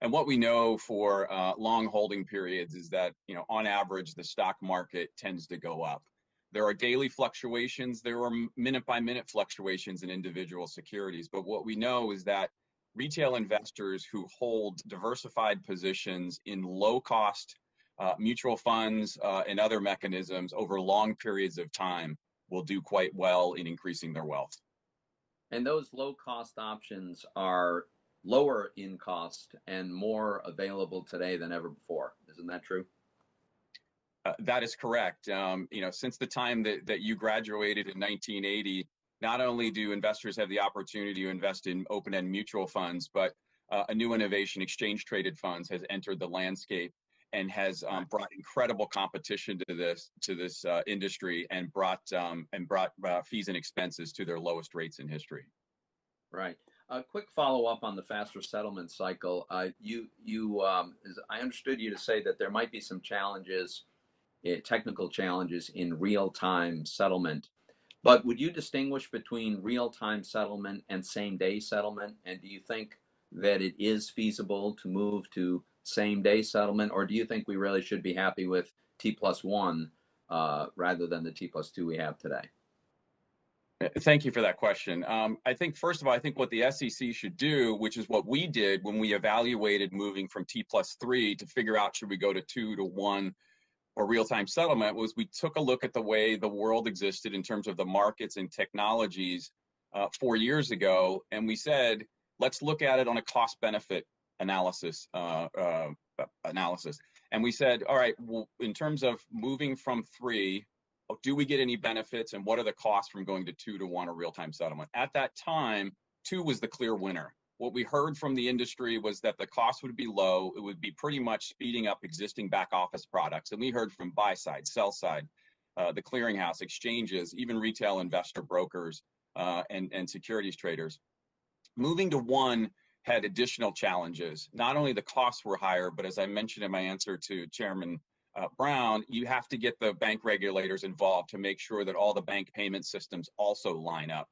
And what we know for long holding periods is that, on average, the stock market tends to go up. There are daily fluctuations, there are minute-by-minute fluctuations in individual securities. But what we know is that retail investors who hold diversified positions in low-cost mutual funds and other mechanisms over long periods of time will do quite well in increasing their wealth. And those low-cost options are lower in cost and more available today than ever before. Isn't that true? That is correct. Since the time that you graduated in 1980, not only do investors have the opportunity to invest in open-end mutual funds, but a new innovation, exchange-traded funds, has entered the landscape and has brought incredible competition to this industry and brought fees and expenses to their lowest rates in history. Right. A quick follow-up on the faster settlement cycle. I understood you to say that there might be some challenges, technical challenges in real-time settlement. But would you distinguish between real-time settlement and same-day settlement? And do you think that it is feasible to move to same-day settlement, or do you think we really should be happy with T+1 rather than the T+2 we have today? Thank you for that question. I think, first of all, I think what the SEC should do, which is what we did when we evaluated moving from T+3 to figure out should we go to 2 to 1 or real-time settlement, was we took a look at the way the world existed in terms of the markets and technologies 4 years ago, and we said, let's look at it on a cost-benefit analysis. And we said, all right, well, in terms of moving from 3, do we get any benefits, and what are the costs from going to 2 to 1 or real-time settlement? At that time, 2 was the clear winner. What we heard from the industry was that the cost would be low. It would be pretty much speeding up existing back office products. And we heard from buy side, sell side, the clearinghouse, exchanges, even retail investor brokers and securities traders. Moving to 1 had additional challenges. Not only the costs were higher, but as I mentioned in my answer to Chairman Brown, you have to get the bank regulators involved to make sure that all the bank payment systems also line up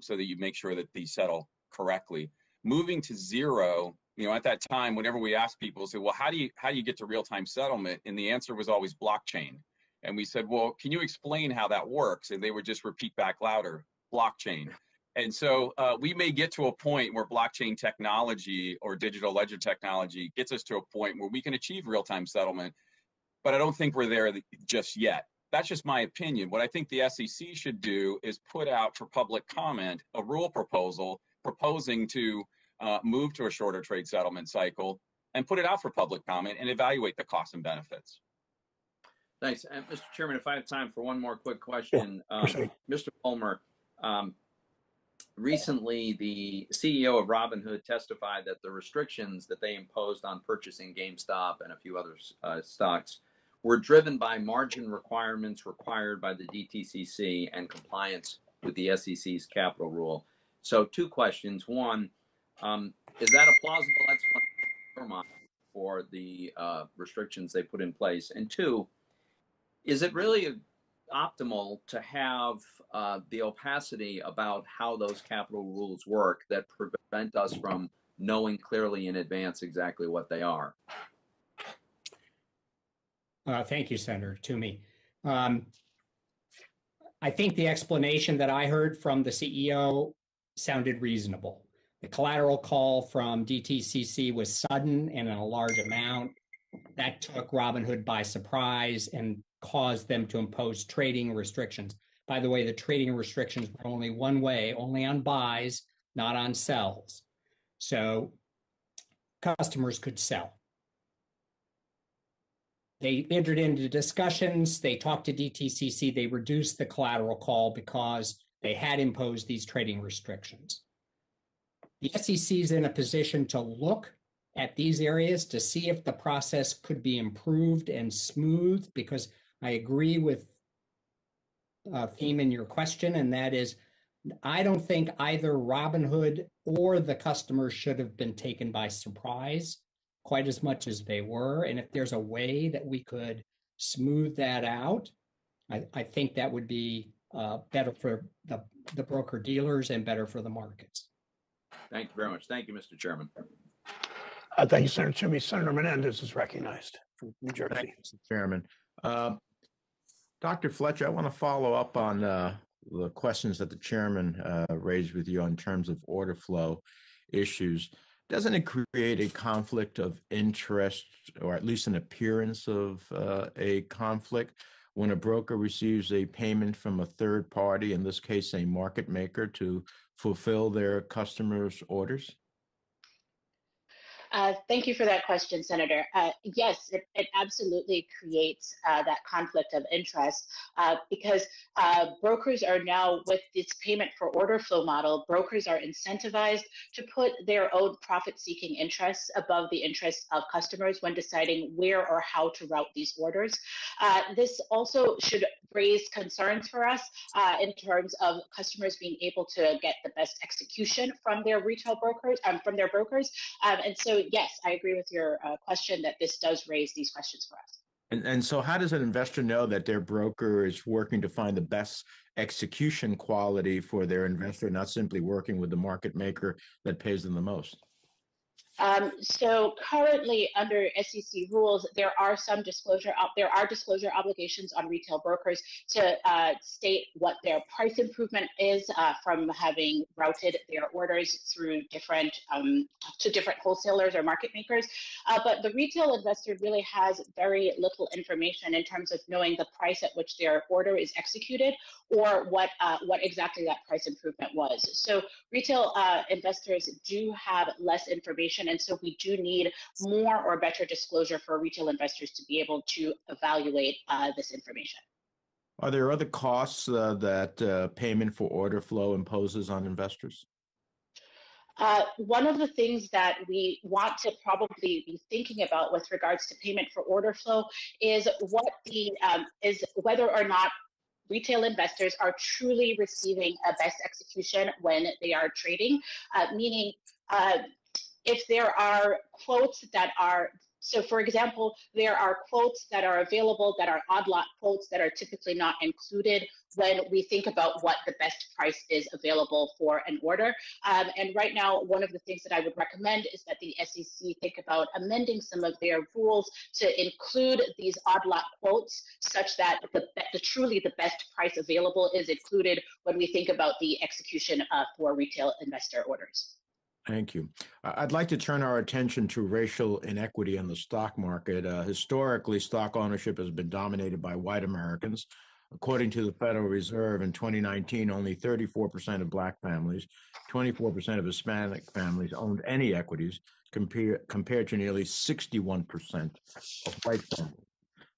so that you make sure that these settle correctly. Moving to 0, at that time, whenever we asked people, say, well, how do you get to real-time settlement? And the answer was always blockchain. And we said, well, can you explain how that works? And they would just repeat back louder, blockchain. And so we may get to a point where blockchain technology or digital ledger technology gets us to a point where we can achieve real-time settlement, but I don't think we're there just yet. That's just my opinion. What I think the SEC should do is put out for public comment a rule proposal proposing to move to a shorter trade settlement cycle and put it out for public comment and evaluate the costs and benefits. Thanks. And Mr. Chairman, if I have time for one more quick question. Mr. Vollmer, recently the CEO of Robinhood testified that the restrictions that they imposed on purchasing GameStop and a few other stocks were driven by margin requirements required by the DTCC and compliance with the SEC's capital rule. So 2 questions. One, is that a plausible explanation for the restrictions they put in place? And 2, is it really optimal to have the opacity about how those capital rules work that prevent us from knowing clearly in advance exactly what they are? Thank you, Senator Toomey. I think the explanation that I heard from the CEO sounded reasonable. The collateral call from DTCC was sudden and in a large amount. That took Robinhood by surprise and caused them to impose trading restrictions. By the way, the trading restrictions were only one way, only on buys, not on sells. So customers could sell. They entered into discussions. They talked to DTCC. They reduced the collateral call because they had imposed these trading restrictions. The SEC is in a position to look at these areas to see if the process could be improved and smoothed, because I agree with a theme in your question, and that is, I don't think either Robinhood or the customers should have been taken by surprise quite as much as they were. And if there's a way that we could smooth that out, I think that would be better for the broker dealers and better for the markets. Thank you very much. Thank you, Mr. Chairman. Thank you, Senator Toomey. Senator Menendez is recognized from New Jersey. Thank you, Mr. Chairman. Dr. Fletcher, I want to follow up on the questions that the chairman raised with you in terms of order flow issues. Doesn't it create a conflict of interest, or at least an appearance of a conflict, when a broker receives a payment from a third party, in this case a market maker, to fulfill their customers' orders? Thank you for that question, Senator. Yes, it absolutely creates that conflict of interest because brokers are now, with this payment for order flow model, brokers are incentivized to put their own profit-seeking interests above the interests of customers when deciding where or how to route these orders. This also should raised concerns for us in terms of customers being able to get the best execution from their retail brokers, and so, yes, I agree with your question that this does raise these questions for us. And so how does an investor know that their broker is working to find the best execution quality for their investor, not simply working with the market maker that pays them the most? So currently, under SEC rules, there are disclosure obligations on retail brokers to state what their price improvement is from having routed their orders through different wholesalers or market makers. But the retail investor really has very little information in terms of knowing the price at which their order is executed or what exactly that price improvement was. So retail investors do have less information, and so we do need more or better disclosure for retail investors to be able to evaluate this information. Are there other costs that payment for order flow imposes on investors? One of the things that we want to probably be thinking about with regards to payment for order flow is whether or not retail investors are truly receiving a best execution when they are trading, meaning if there are quotes that are, so for example, there are quotes that are available that are odd lot quotes that are typically not included when we think about what the best price is available for an order. And right now, one of the things that I would recommend is that the SEC think about amending some of their rules to include these odd lot quotes such that truly the best price available is included when we think about the execution for retail investor orders. Thank you. I'd like to turn our attention to racial inequity in the stock market. Historically, stock ownership has been dominated by white Americans. According to the Federal Reserve, in 2019, only 34% of Black families, 24% of Hispanic families owned any equities, compared to nearly 61% of white families.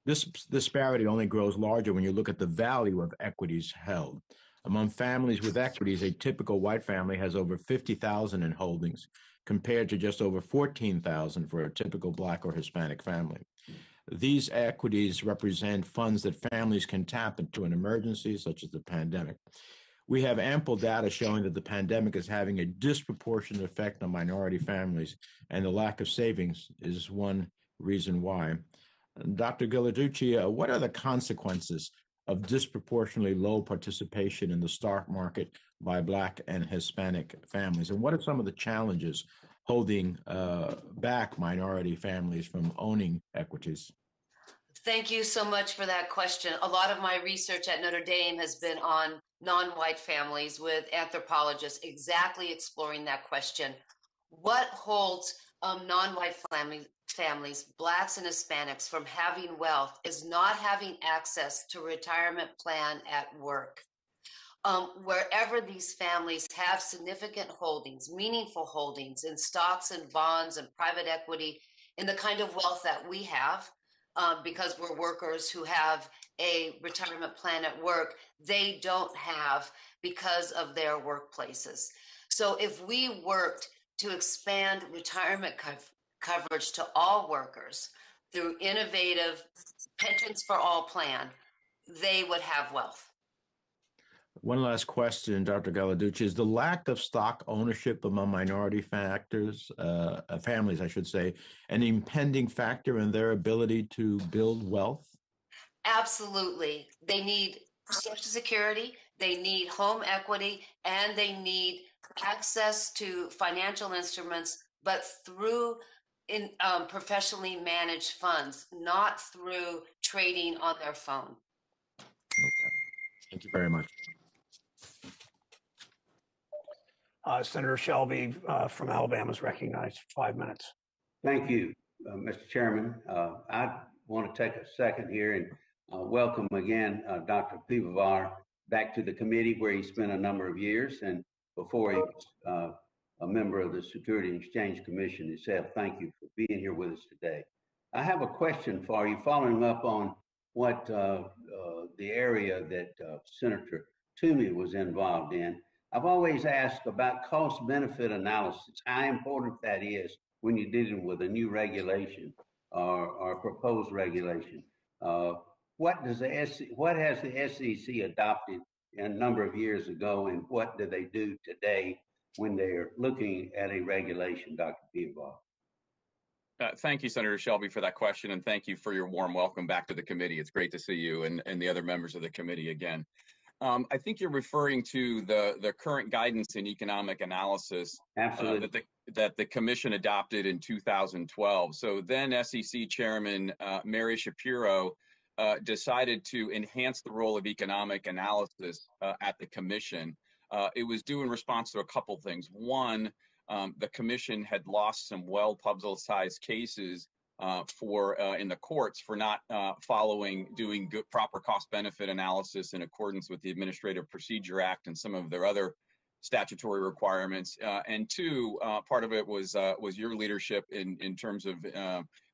This disparity only grows larger when you look at the value of equities held. Among families with equities, a typical white family has over 50,000 in holdings, compared to just over 14,000 for a typical Black or Hispanic family. These equities represent funds that families can tap into an emergency, such as the pandemic. We have ample data showing that the pandemic is having a disproportionate effect on minority families, and the lack of savings is one reason why. Dr. Ghilarducci, what are the consequences of disproportionately low participation in the stock market by Black and Hispanic families? And what are some of the challenges holding back minority families from owning equities? Thank you so much for that question. A lot of my research at Notre Dame has been on non-white families with anthropologists exactly exploring that question. What holds non-white families, Blacks and Hispanics, from having wealth is not having access to retirement plan at work. Wherever these families have significant holdings, meaningful holdings in stocks and bonds and private equity, in the kind of wealth that we have, because we're workers who have a retirement plan at work, they don't have because of their workplaces. So if we worked to expand retirement coverage to all workers through innovative pensions for all plan, they would have wealth. One last question, Dr. Ghilarducci. Is the lack of stock ownership among minority families, I should say, an impending factor in their ability to build wealth? Absolutely. They need Social Security, they need home equity, and they need access to financial instruments, but through professionally managed funds, not through trading on their phone. Okay. Thank you very much. Senator Shelby from Alabama is recognized for 5 minutes. Thank you, Mr. Chairman. I want to take a second here and welcome again Dr. Piwowar back to the committee where he spent a number of years, and before he was a member of the Security and Exchange Commission itself. Thank you for being here with us today. I have a question for you, following up on what the area that Senator Toomey was involved in. I've always asked about cost-benefit analysis, how important that is when you're dealing with a new regulation or proposed regulation. what has the SEC adopted a number of years ago, and what do they do today when they're looking at a regulation, Dr. Piwowar? Thank you, Senator Shelby, for that question, and thank you for your warm welcome back to the committee. It's great to see you and the other members of the committee again. I think you're referring to the current guidance in economic analysis that the commission adopted in 2012. So then SEC Chairman Mary Shapiro decided to enhance the role of economic analysis at the commission. It was due in response to a couple things. One, the commission had lost some well-publicized cases in the courts for not doing good, proper cost-benefit analysis in accordance with the Administrative Procedure Act and some of their other statutory requirements. And two, part of it was your leadership in terms of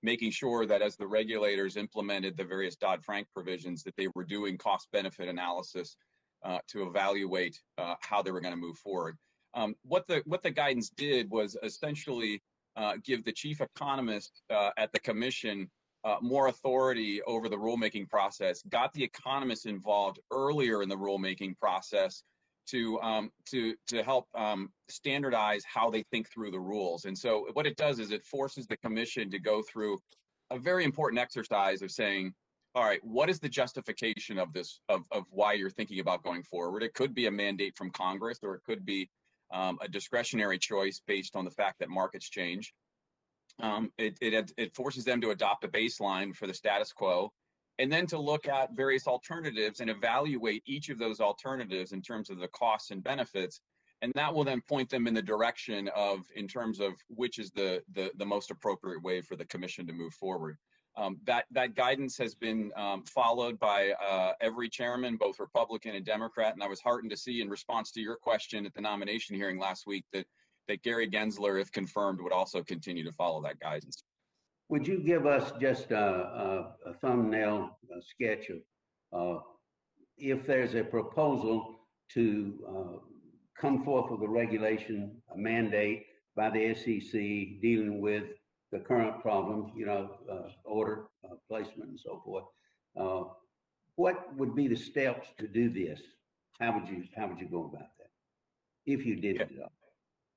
making sure that as the regulators implemented the various Dodd-Frank provisions, that they were doing cost-benefit analysis to evaluate how they were going to move forward. What the guidance did was essentially give the chief economist at the commission more authority over the rulemaking process, got the economists involved earlier in the rulemaking process to help standardize how they think through the rules. And so what it does is it forces the commission to go through a very important exercise of saying, all right, what is the justification of this, of why you're thinking about going forward? It could be a mandate from Congress, or it could be a discretionary choice based on the fact that markets change. It forces them to adopt a baseline for the status quo, and then to look at various alternatives and evaluate each of those alternatives in terms of the costs and benefits. And that will then point them in the direction in terms of which is the most appropriate way for the commission to move forward. That guidance has been followed by every chairman, both Republican and Democrat. And I was heartened to see, in response to your question at the nomination hearing last week, that Gary Gensler, if confirmed, would also continue to follow that guidance. Would you give us just a thumbnail sketch of if there's a proposal to come forth with a regulation, a mandate by the SEC dealing with the current problem, order placement and so forth. What would be the steps to do this? How would you go about that if you did it all?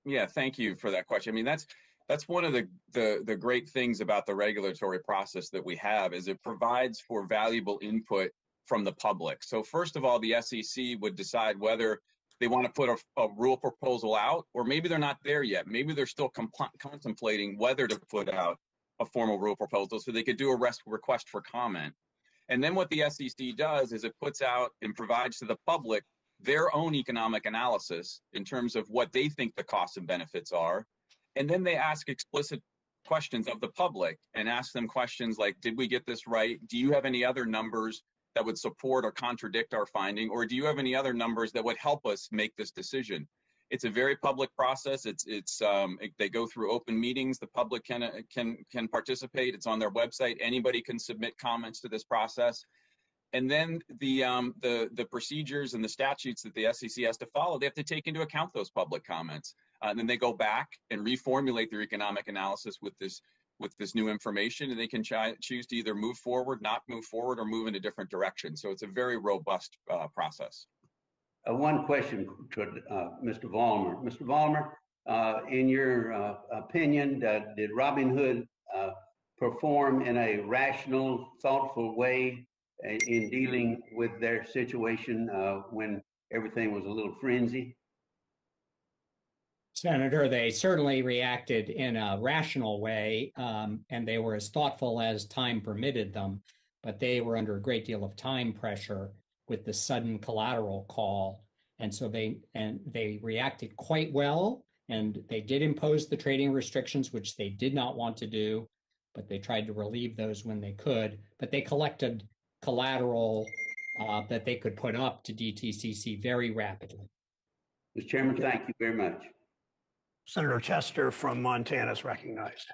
Yeah, thank you for that question. I mean, that's one of the great things about the regulatory process that we have, is it provides for valuable input from the public. So first of all, the SEC would decide whether they want to put a rule proposal out, or maybe they're not there yet. Maybe they're still contemplating whether to put out a formal rule proposal, so they could do a request for comment. And then what the SEC does is it puts out and provides to the public their own economic analysis in terms of what they think the costs and benefits are. And then they ask explicit questions of the public and ask them questions like, did we get this right? Do you have any other numbers that would support or contradict our finding? Or do you have any other numbers that would help us make this decision? It's a very public process. They go through open meetings. The public can participate. It's on their website. Anybody can submit comments to this process. And then the procedures and the statutes that the SEC has to follow, they have to take into account those public comments. And then they go back and reformulate their economic analysis with this new information, and they can choose to either move forward, not move forward, or move in a different direction. So it's a very robust process. One question to Mr. Vollmer. Mr. Vollmer, in your opinion, did Robinhood perform in a rational, thoughtful way in dealing with their situation when everything was a little frenzy? Senator, they certainly reacted in a rational way, and they were as thoughtful as time permitted them, but they were under a great deal of time pressure with the sudden collateral call. And so they reacted quite well, and they did impose the trading restrictions, which they did not want to do, but they tried to relieve those when they could. But they collected collateral that they could put up to DTCC very rapidly. Mr. Chairman, thank you very much. Senator Tester from Montana is recognized.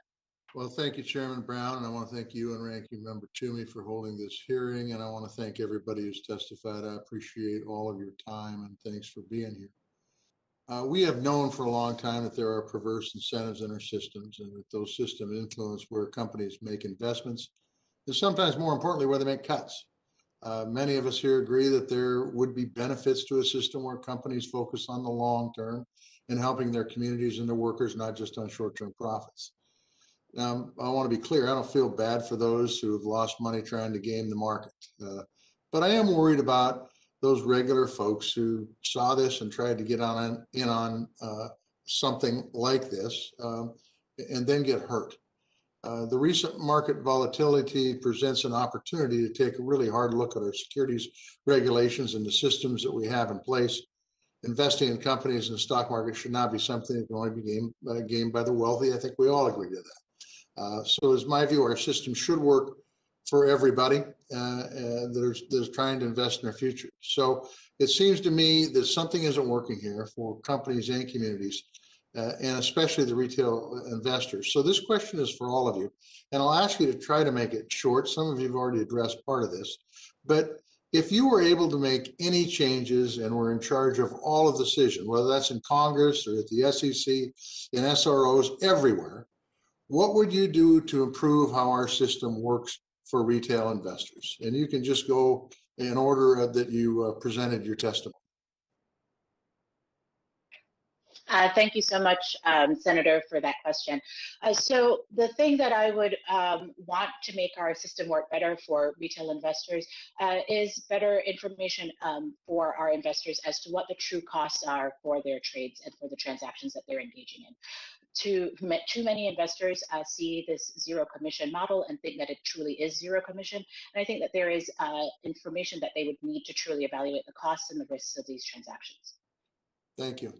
Well, thank you, Chairman Brown, and I want to thank you and Ranking Member Toomey for holding this hearing, and I want to thank everybody who's testified. I appreciate all of your time, and thanks for being here. We have known for a long time that there are perverse incentives in our systems, and that those systems influence where companies make investments, and sometimes, more importantly, where they make cuts. Many of us here agree that there would be benefits to a system where companies focus on the long term and helping their communities and their workers, not just on short-term profits. Now, I want to be clear, I don't feel bad for those who have lost money trying to game the market. But I am worried about those regular folks who saw this and tried to get in on something like this and then get hurt. The recent market volatility presents an opportunity to take a really hard look at our securities regulations and the systems that we have in place. Investing in companies in the stock market should not be something that can only be gamed by the wealthy. I think we all agree to that. So it's my view, our system should work for everybody that is trying to invest in their future. So it seems to me that something isn't working here for companies and communities, and especially the retail investors. So this question is for all of you, and I'll ask you to try to make it short. Some of you have already addressed part of this, but if you were able to make any changes and were in charge of all of the decisions, whether that's in Congress or at the SEC, in SROs, everywhere, what would you do to improve how our system works for retail investors? And you can just go in order that you presented your testimony. Thank you so much, Senator, for that question. So the thing that I would want to make our system work better for retail investors is better information for our investors as to what the true costs are for their trades and for the transactions that they're engaging in. Too many investors see this zero commission model and think that it truly is zero commission. And I think that there is information that they would need to truly evaluate the costs and the risks of these transactions. Thank you.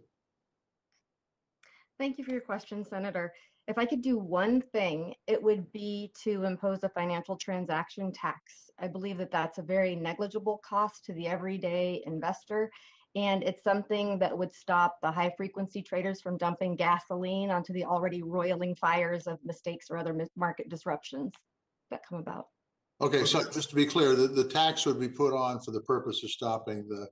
Thank you for your question, Senator. If I could do one thing, it would be to impose a financial transaction tax. I believe that that's a very negligible cost to the everyday investor, and it's something that would stop the high frequency traders from dumping gasoline onto the already roiling fires of mistakes or other market disruptions that come about. Okay, so just to be clear, the tax would be put on for the purpose of stopping the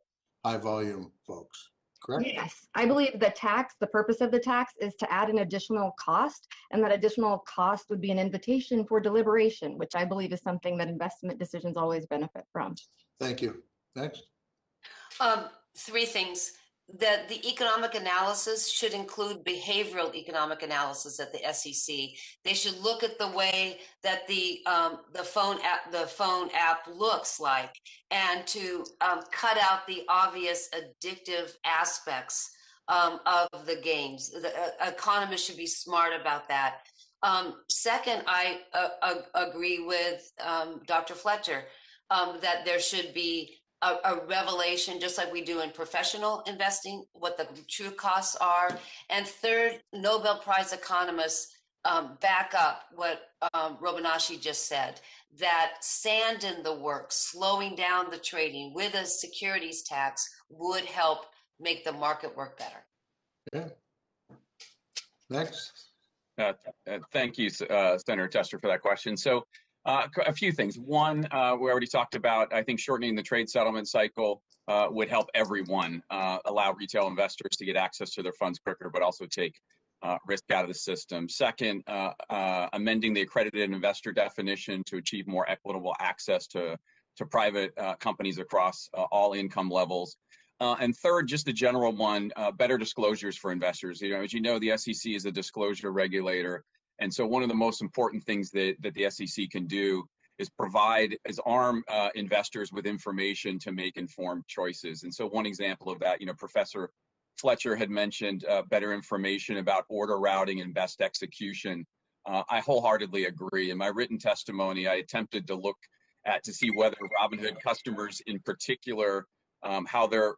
high volume folks, correct? Yes, I believe the purpose of the tax is to add an additional cost, and that additional cost would be an invitation for deliberation, which I believe is something that investment decisions always benefit from. Thank you. Next. Three things. That the economic analysis should include behavioral economic analysis at the SEC. They should look at the way that the phone app looks like, and to cut out the obvious addictive aspects of the games. The economists should be smart about that. Second, I agree with Dr. Fletcher that there should be a revelation, just like we do in professional investing, what the true costs are. And third, Nobel Prize economists back up what Robasciotti just said, that sand in the works, slowing down the trading with a securities tax would help make the market work better. Yeah. Next. Thank you, Senator Tester, for that question. So a few things. One, we already talked about, I think shortening the trade settlement cycle would help everyone, allow retail investors to get access to their funds quicker, but also take risk out of the system. Second, amending the accredited investor definition to achieve more equitable access to private companies across all income levels. And third, just the general one, better disclosures for investors. As you know, the SEC is a disclosure regulator. And so one of the most important things that the SEC can do is arm investors with information to make informed choices. And so one example of that, Professor Fletcher had mentioned better information about order routing and best execution. I wholeheartly agree. In my written testimony, I attempted to look to see whether Robinhood customers in particular, how their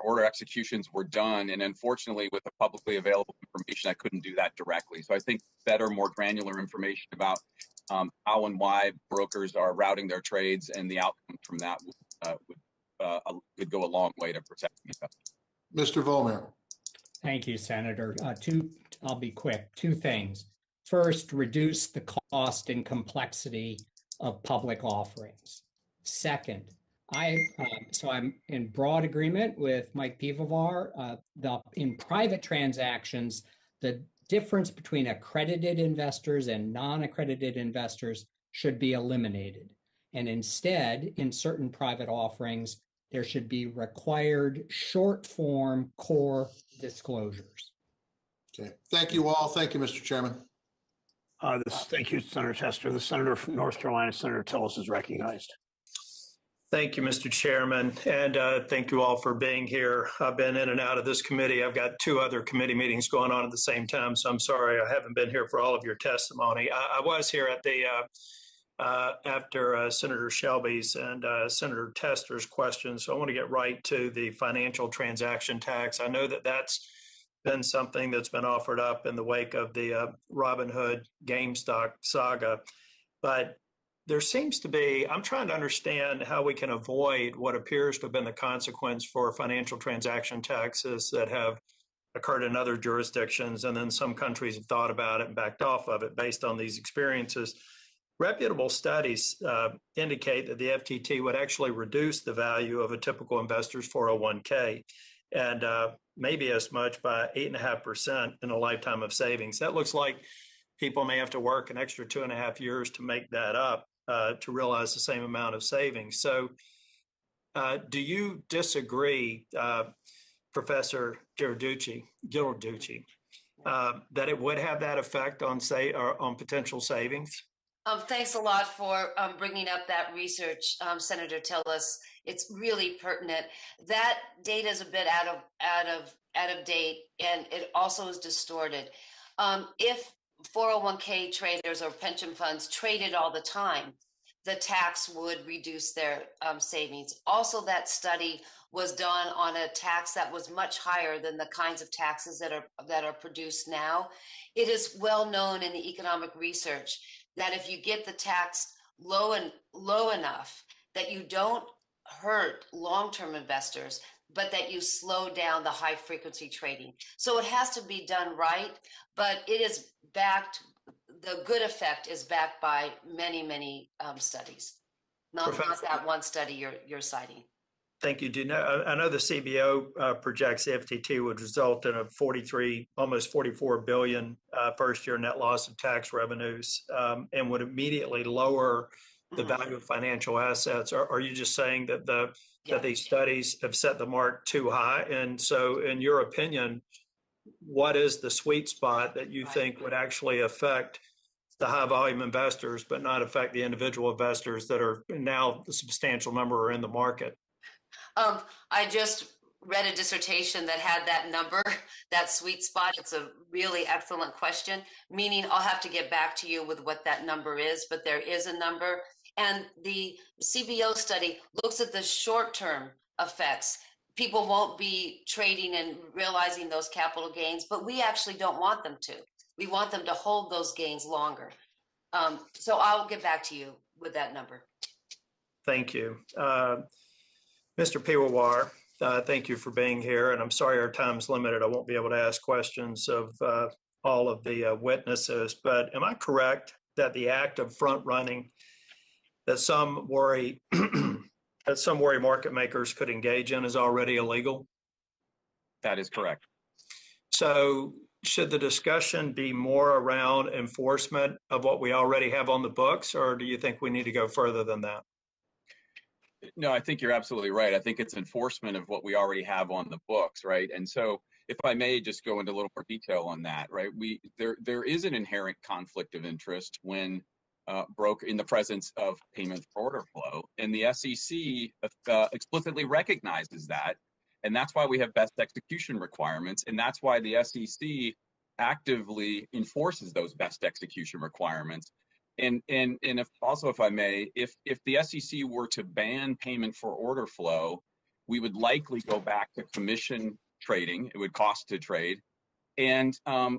order executions were done. And unfortunately, with the publicly available information, I couldn't do that directly. So I think better, more granular information about how and why brokers are routing their trades and the outcome from that would go a long way to protecting investors. Mr. Vollmer. Thank you, Senator. I'll be quick. Two things. First, reduce the cost and complexity of public offerings. Second, I'm in broad agreement with Mike Piwowar. In private transactions, the difference between accredited investors and non-accredited investors should be eliminated. And instead, in certain private offerings, there should be required short form core disclosures. Okay. Thank you all. Thank you, Mr. Chairman. Thank you, Senator Tester. The senator from North Carolina, Senator Tillis, is recognized. Thank you, Mr. Chairman, and thank you all for being here. I've been in and out of this committee. I've got 2 other committee meetings going on at the same time, so I'm sorry I haven't been here for all of your testimony. I was here at the after Senator Shelby's and Senator Tester's questions, so I want to get right to the financial transaction tax. I know that that's been something that's been offered up in the wake of the Robinhood GameStop saga, but there seems to be, I'm trying to understand how we can avoid what appears to have been the consequence for financial transaction taxes that have occurred in other jurisdictions, and then some countries have thought about it and backed off of it based on these experiences. Reputable studies indicate that the FTT would actually reduce the value of a typical investor's 401k, and maybe as much by 8.5% in a lifetime of savings. That looks like people may have to work an extra 2.5 years to make that up to realize the same amount of savings. So do you disagree, Professor Ghilarducci, that it would have that effect on, on potential savings? Thanks a lot for bringing up that research, Senator Tillis. It's really pertinent. That data is a bit out of date, and it also is distorted. If 401k traders or pension funds traded all the time, the tax would reduce their savings. Also, that study was done on a tax that was much higher than the kinds of taxes that are produced now. It is well known in the economic research that if you get the tax low enough that you don't hurt long-term investors, but that you slow down the high frequency trading. So it has to be done right, but it is backed, the good effect is backed by many studies. Not that one study you're citing. Thank you, Gina. I know the CBO projects the FTT would result in a almost 44 billion first-year net loss of tax revenues, and would immediately lower the value of financial assets. Are you just saying that that these studies have set the mark too high? And so, in your opinion, what is the sweet spot that you think would actually affect the high-volume investors, but not affect the individual investors that are now the substantial number are in the market? I just read a dissertation that had that number, that sweet spot. It's a really excellent question, meaning I'll have to get back to you with what that number is, but there is a number. And the CBO study looks at the short-term effects. People won't be trading and realizing those capital gains, but we actually don't want them to. We want them to hold those gains longer. So I'll get back to you with that number. Thank you. Mr. Piwowar, thank you for being here, and I'm sorry our time's limited. I won't be able to ask questions of all of the witnesses, but am I correct that the act of front-running that some worry market makers could engage in is already illegal? That is correct. So should the discussion be more around enforcement of what we already have on the books, or do you think we need to go further than that? No, I think you're absolutely right. I think it's enforcement of what we already have on the books, right? And so if I may just go into a little more detail on that, right? There is an inherent conflict of interest when in the presence of payment for order flow, and the SEC explicitly recognizes that, and that's why we have best execution requirements, and that's why the SEC actively enforces those best execution requirements. And if I may, if the SEC were to ban payment for order flow, we would likely go back to commission trading. It would cost to trade. And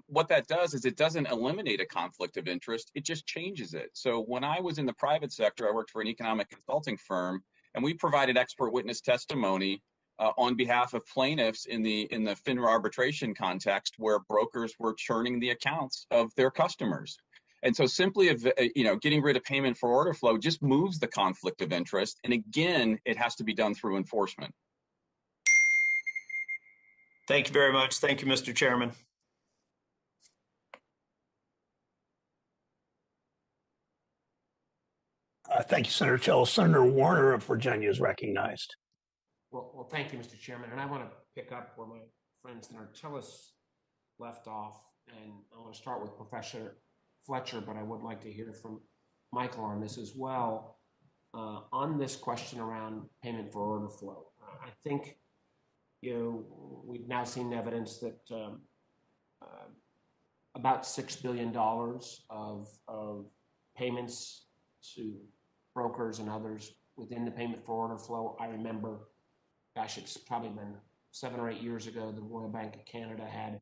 what that does is it doesn't eliminate a conflict of interest. It just changes it. So when I was in the private sector, I worked for an economic consulting firm, and we provided expert witness testimony on behalf of plaintiffs in the FINRA arbitration context, where brokers were churning the accounts of their customers. And so simply, getting rid of payment for order flow just moves the conflict of interest. And again, it has to be done through enforcement. Thank you very much. Thank you, Mr. Chairman. Thank you, Senator Till. Senator Warner of Virginia is recognized. Well, thank you, Mr. Chairman. And I want to pick up where my friend Senator Tillis left off. And I want to start with Professor Fletcher, but I would like to hear from Michael on this as well. On this question around payment for order flow, I think we've now seen evidence that about $6 billion of payments to brokers and others within the payment for order flow. I remember, gosh, it's probably been 7 or 8 years ago, the Royal Bank of Canada had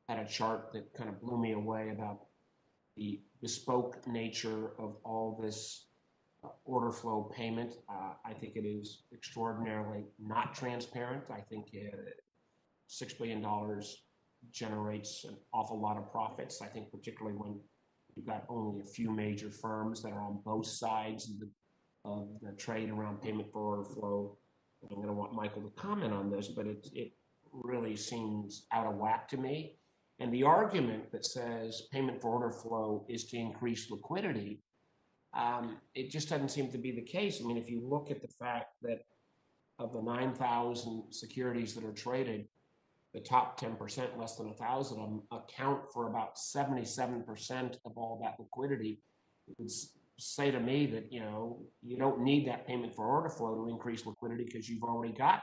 a chart that kind of blew me away about the bespoke nature of all this order flow payment. I think it is extraordinarily not transparent. I think $6 billion generates an awful lot of profits. I think particularly when you've got only a few major firms that are on both sides of the trade around payment for order flow. I'm going to want Michael to comment on this, but it really seems out of whack to me. And the argument that says payment for order flow is to increase liquidity, it just doesn't seem to be the case. I mean, if you look at the fact that of the 9,000 securities that are traded, the top 10%, less than 1,000 of them, account for about 77% of all that liquidity. It would say to me that, you don't need that payment for order flow to increase liquidity because you've already got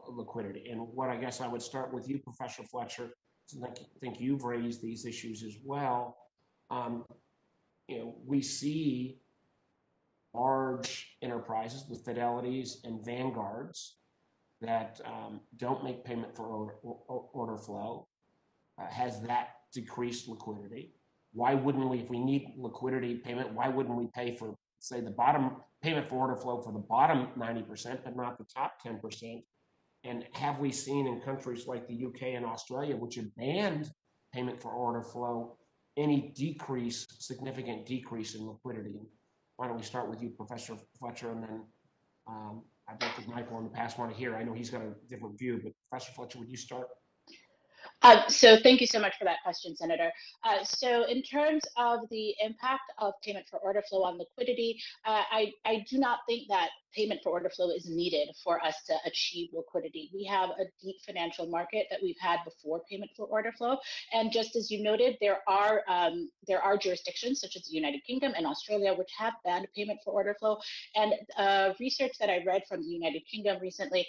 liquidity. And what I guess I would start with you, Professor Fletcher, I think you've raised these issues as well. We see large enterprises with Fidelities and Vanguards that don't make payment for order flow. Has that decreased liquidity? Why wouldn't we, if we need liquidity payment, why wouldn't we pay for, say, the bottom payment for order flow for the bottom 90%, but not the top 10%? And have we seen in countries like the UK and Australia, which have banned payment for order flow, any significant decrease in liquidity? Why don't we start with you, Professor Fletcher, and then I'd like with Michael in the past want to hear. I know he's got a different view, but Professor Fletcher, would you start? So thank you so much for that question, Senator. So in terms of the impact of payment for order flow on liquidity, I do not think that payment for order flow is needed for us to achieve liquidity. We have a deep financial market that we've had before payment for order flow. And just as you noted, there are jurisdictions such as the United Kingdom and Australia which have banned payment for order flow. And research that I read from the United Kingdom recently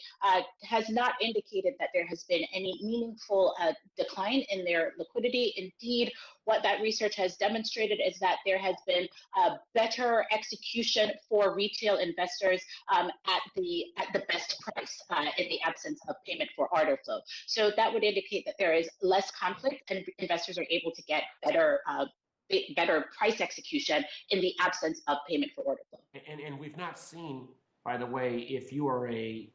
has not indicated that there has been any meaningful decline in their liquidity. Indeed, what that research has demonstrated is that there has been better execution for retail investors at the best price in the absence of payment for order flow. So that would indicate that there is less conflict and investors are able to get better price execution in the absence of payment for order flow. And we've not seen, by the way, if you are a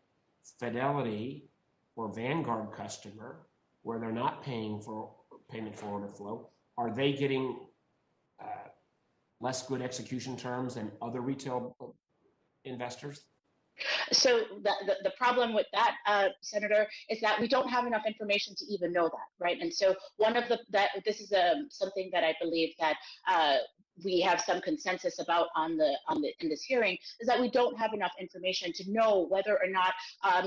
Fidelity or Vanguard customer where they're not paying for payment for order flow, are they getting less good execution terms than other retail investors? So the problem with that, Senator, is that we don't have enough information to even know that, right? And so this is something that I believe that we have some consensus about in this hearing, is that we don't have enough information to know whether or not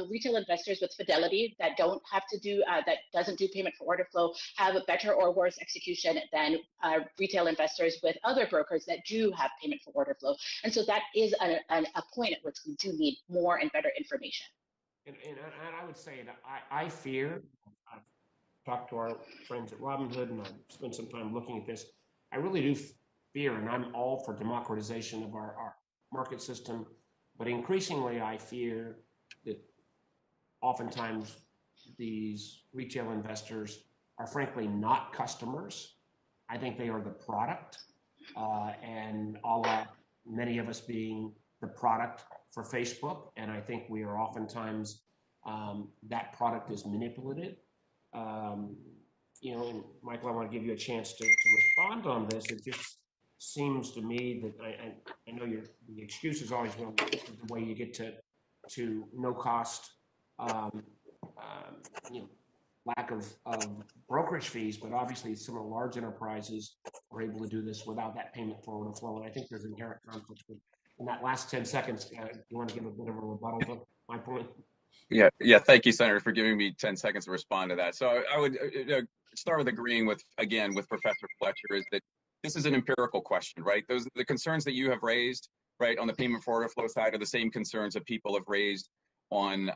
retail investors with Fidelity that doesn't do payment for order flow have a better or worse execution than retail investors with other brokers that do have payment for order flow. And so that is a point at which we do need more and better information. And I would say that I fear, I've talked to our friends at Robinhood and I've spent some time looking at this, I really do fear, and I'm all for democratization of our market system, but increasingly I fear that oftentimes these retail investors are frankly not customers. I think they are the product, and many of us being the product for Facebook, and I think we are oftentimes, that product is manipulated. And Michael, I want to give you a chance to respond on this. It just seems to me that I know the excuse is always, well, this is the way you get to no cost lack of brokerage fees, but obviously some of the large enterprises are able to do this without that payment for order flow. And I think there's inherent conflict. In that last 10 seconds, you want to give a bit of a rebuttal to my point? Yeah. Thank you, Senator, for giving me 10 seconds to respond to that. So I would start with agreeing with Professor Fletcher is that this is an empirical question, right? The concerns that you have raised, right, on the payment for order flow side are the same concerns that people have raised on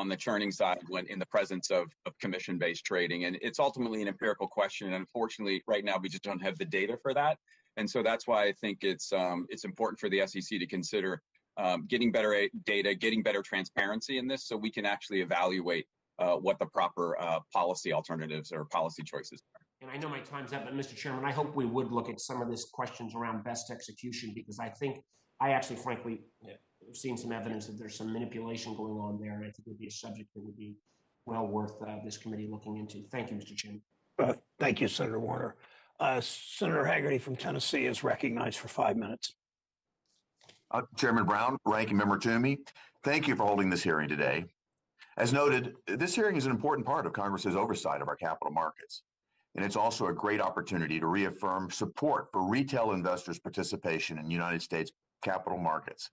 the churning side when in the presence of commission-based trading. And it's ultimately an empirical question. And unfortunately, right now, we just don't have the data for that. And so that's why I think it's important for the SEC to consider getting better data, getting better transparency in this so we can actually evaluate what the proper policy alternatives or policy choices are. And I know my time's up, but Mr. Chairman, I hope we would look at some of these questions around best execution, because I actually, frankly, have seen some evidence that there's some manipulation going on there, and I think it would be a subject that would be well worth this committee looking into. Thank you, Mr. Chairman. Thank you, Senator Warner. Senator Haggerty from Tennessee is recognized for 5 minutes. Chairman Brown, Ranking Member Toomey, thank you for holding this hearing today. As noted, this hearing is an important part of Congress's oversight of our capital markets, and it's also a great opportunity to reaffirm support for retail investors' participation in United States capital markets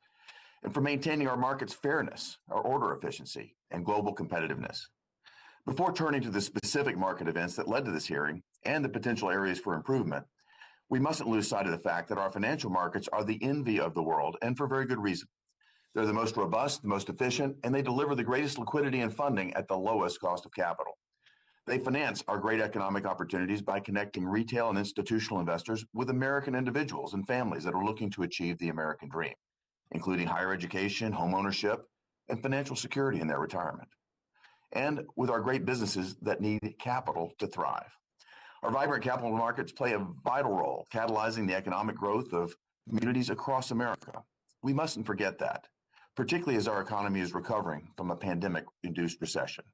and for maintaining our markets' fairness, our order efficiency, and global competitiveness. Before turning to the specific market events that led to this hearing and the potential areas for improvement, we mustn't lose sight of the fact that our financial markets are the envy of the world, and for very good reason. They're the most robust, the most efficient, and they deliver the greatest liquidity and funding at the lowest cost of capital. They finance our great economic opportunities by connecting retail and institutional investors with American individuals and families that are looking to achieve the American dream, including higher education, home ownership, and financial security in their retirement. And with our great businesses that need capital to thrive. Our vibrant capital markets play a vital role catalyzing the economic growth of communities across America. We mustn't forget that, particularly as our economy is recovering from a pandemic-induced recession.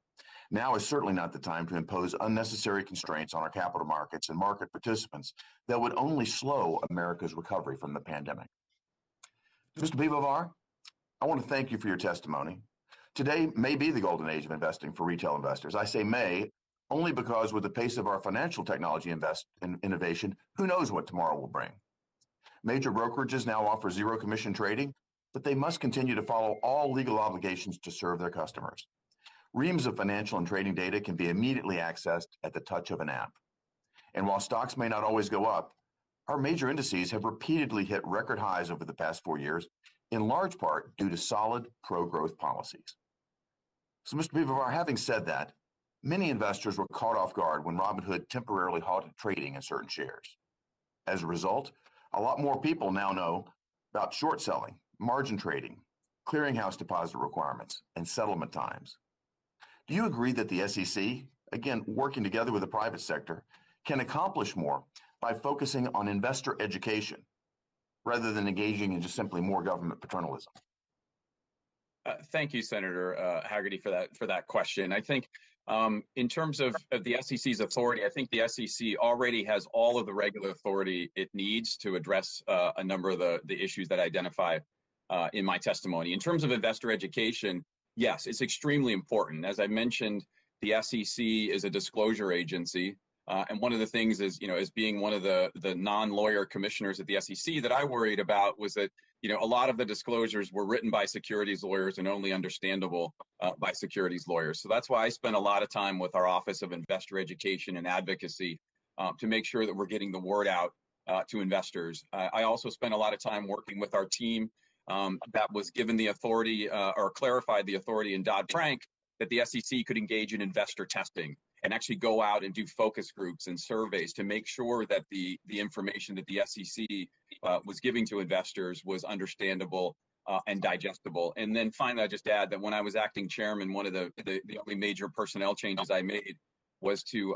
Now is certainly not the time to impose unnecessary constraints on our capital markets and market participants that would only slow America's recovery from the pandemic. Mr. Piwowar, I want to thank you for your testimony. Today may be the golden age of investing for retail investors. I say may, only because with the pace of our financial technology innovation, who knows what tomorrow will bring. Major brokerages now offer zero commission trading, but they must continue to follow all legal obligations to serve their customers. Reams of financial and trading data can be immediately accessed at the touch of an app. And while stocks may not always go up, our major indices have repeatedly hit record highs over the past 4 years, in large part due to solid pro-growth policies. So, Mr. Piwowar, having said that, many investors were caught off guard when Robinhood temporarily halted trading in certain shares. As a result, a lot more people now know about short selling, margin trading, clearinghouse deposit requirements, and settlement times. Do you agree that the SEC, again, working together with the private sector, can accomplish more by focusing on investor education rather than engaging in just simply more government paternalism? Thank you, Senator Haggerty, for that question. I think in terms of the SEC's authority, I think the SEC already has all of the regular authority it needs to address a number of the issues that I identify in my testimony. In terms of investor education, yes, it's extremely important. As I mentioned, the SEC is a disclosure agency. And one of the things is, as being one of the non-lawyer commissioners at the SEC that I worried about was that, a lot of the disclosures were written by securities lawyers and only understandable by securities lawyers. So that's why I spent a lot of time with our Office of Investor Education and Advocacy to make sure that we're getting the word out to investors. I also spent a lot of time working with our team that was given the authority or clarified the authority in Dodd-Frank that the SEC could engage in investor testing and actually go out and do focus groups and surveys to make sure that the information that the SEC was giving to investors was understandable and digestible. And then finally, I just add that when I was acting chairman, one of the only major personnel changes I made was to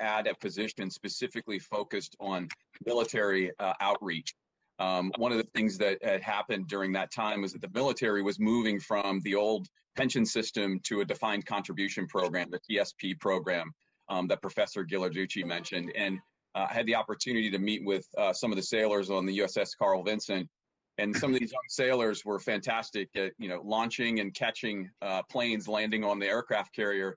add a position specifically focused on military outreach. One of the things that had happened during that time was that the military was moving from the old pension system to a defined contribution program, the TSP program that Professor Ghilarducci mentioned, and had the opportunity to meet with some of the sailors on the USS Carl Vinson. And some of these young sailors were fantastic at, launching and catching planes landing on the aircraft carrier.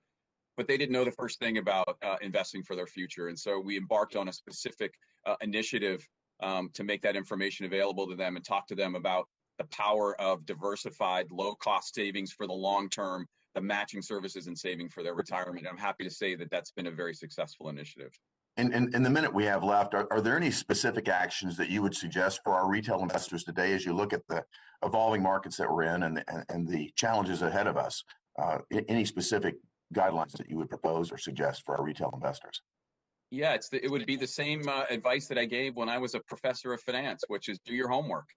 but they didn't know the first thing about investing for their future. And so we embarked on a specific initiative to make that information available to them and talk to them about the power of diversified, low-cost savings for the long term, the matching services and saving for their retirement. I'm happy to say that that's been a very successful initiative. And in the minute we have left, are there any specific actions that you would suggest for our retail investors today as you look at the evolving markets that we're in and the challenges ahead of us? Any specific guidelines that you would propose or suggest for our retail investors? Yeah, it would be the same advice that I gave when I was a professor of finance, which is do your homework.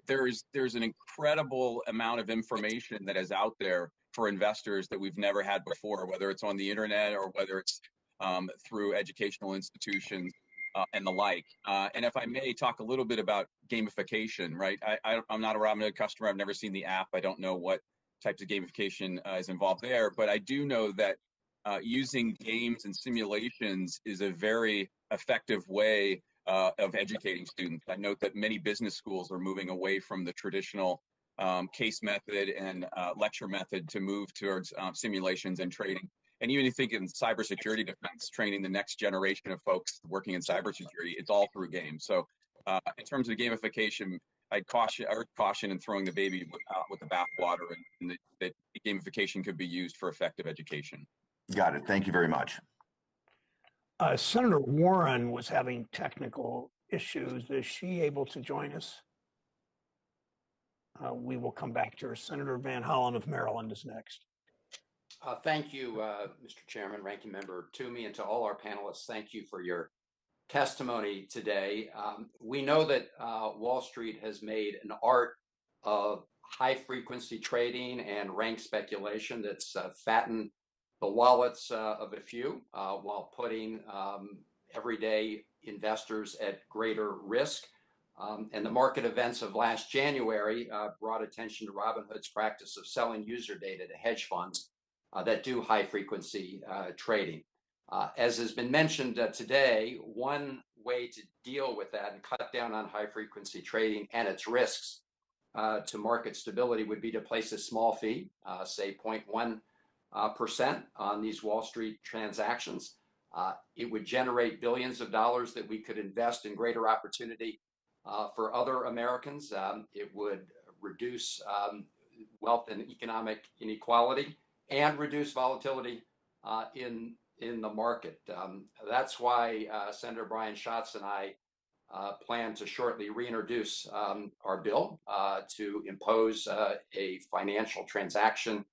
There's an incredible amount of information that is out there for investors that we've never had before, whether it's on the internet or whether it's through educational institutions and the like. And if I may talk a little bit about gamification, right? I'm not a Robinhood customer. I've never seen the app. I don't know what types of gamification is involved there, but I do know that using games and simulations is a very effective way of educating students. I note that many business schools are moving away from the traditional case method and lecture method to move towards simulations and trading. And even if you think in cybersecurity defense, training the next generation of folks working in cybersecurity, it's all through games. So in terms of gamification, I'd caution in throwing the baby with the bathwater, and that gamification could be used for effective education. Got it. Thank you very much. Senator Warren was having technical issues. Is she able to join us? We will come back to her. Senator Van Hollen of Maryland is next. Thank you, Mr. Chairman, Ranking Member Toomey, and to all our panelists. Thank you for your testimony today. We know that Wall Street has made an art of high-frequency trading and rank speculation that's fattened the wallets of a few while putting everyday investors at greater risk. And the market events of last January brought attention to Robinhood's practice of selling user data to hedge funds that do high-frequency trading. As has been mentioned today, one way to deal with that and cut down on high-frequency trading and its risks to market stability would be to place a small fee, say 0.1% on these Wall Street transactions. It would generate billions of dollars that we could invest in greater opportunity for other Americans. It would reduce wealth and economic inequality and reduce volatility in the market. That's why Senator Brian Schatz and I plan to shortly reintroduce our bill to impose a financial transaction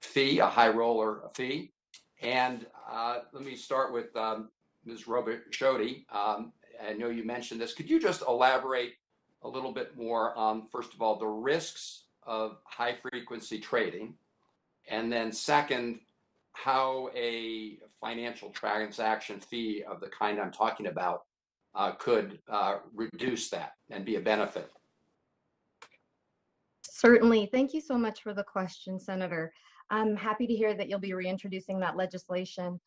fee, a high roller fee. And let me start with Ms. Robichotti. I know you mentioned this. Could you just elaborate a little bit more on, first of all, the risks of high frequency trading, and then second, how a financial transaction fee of the kind I'm talking about could reduce that and be a benefit? Certainly. Thank you so much for the question, Senator. I'm happy to hear that you'll be reintroducing that legislation.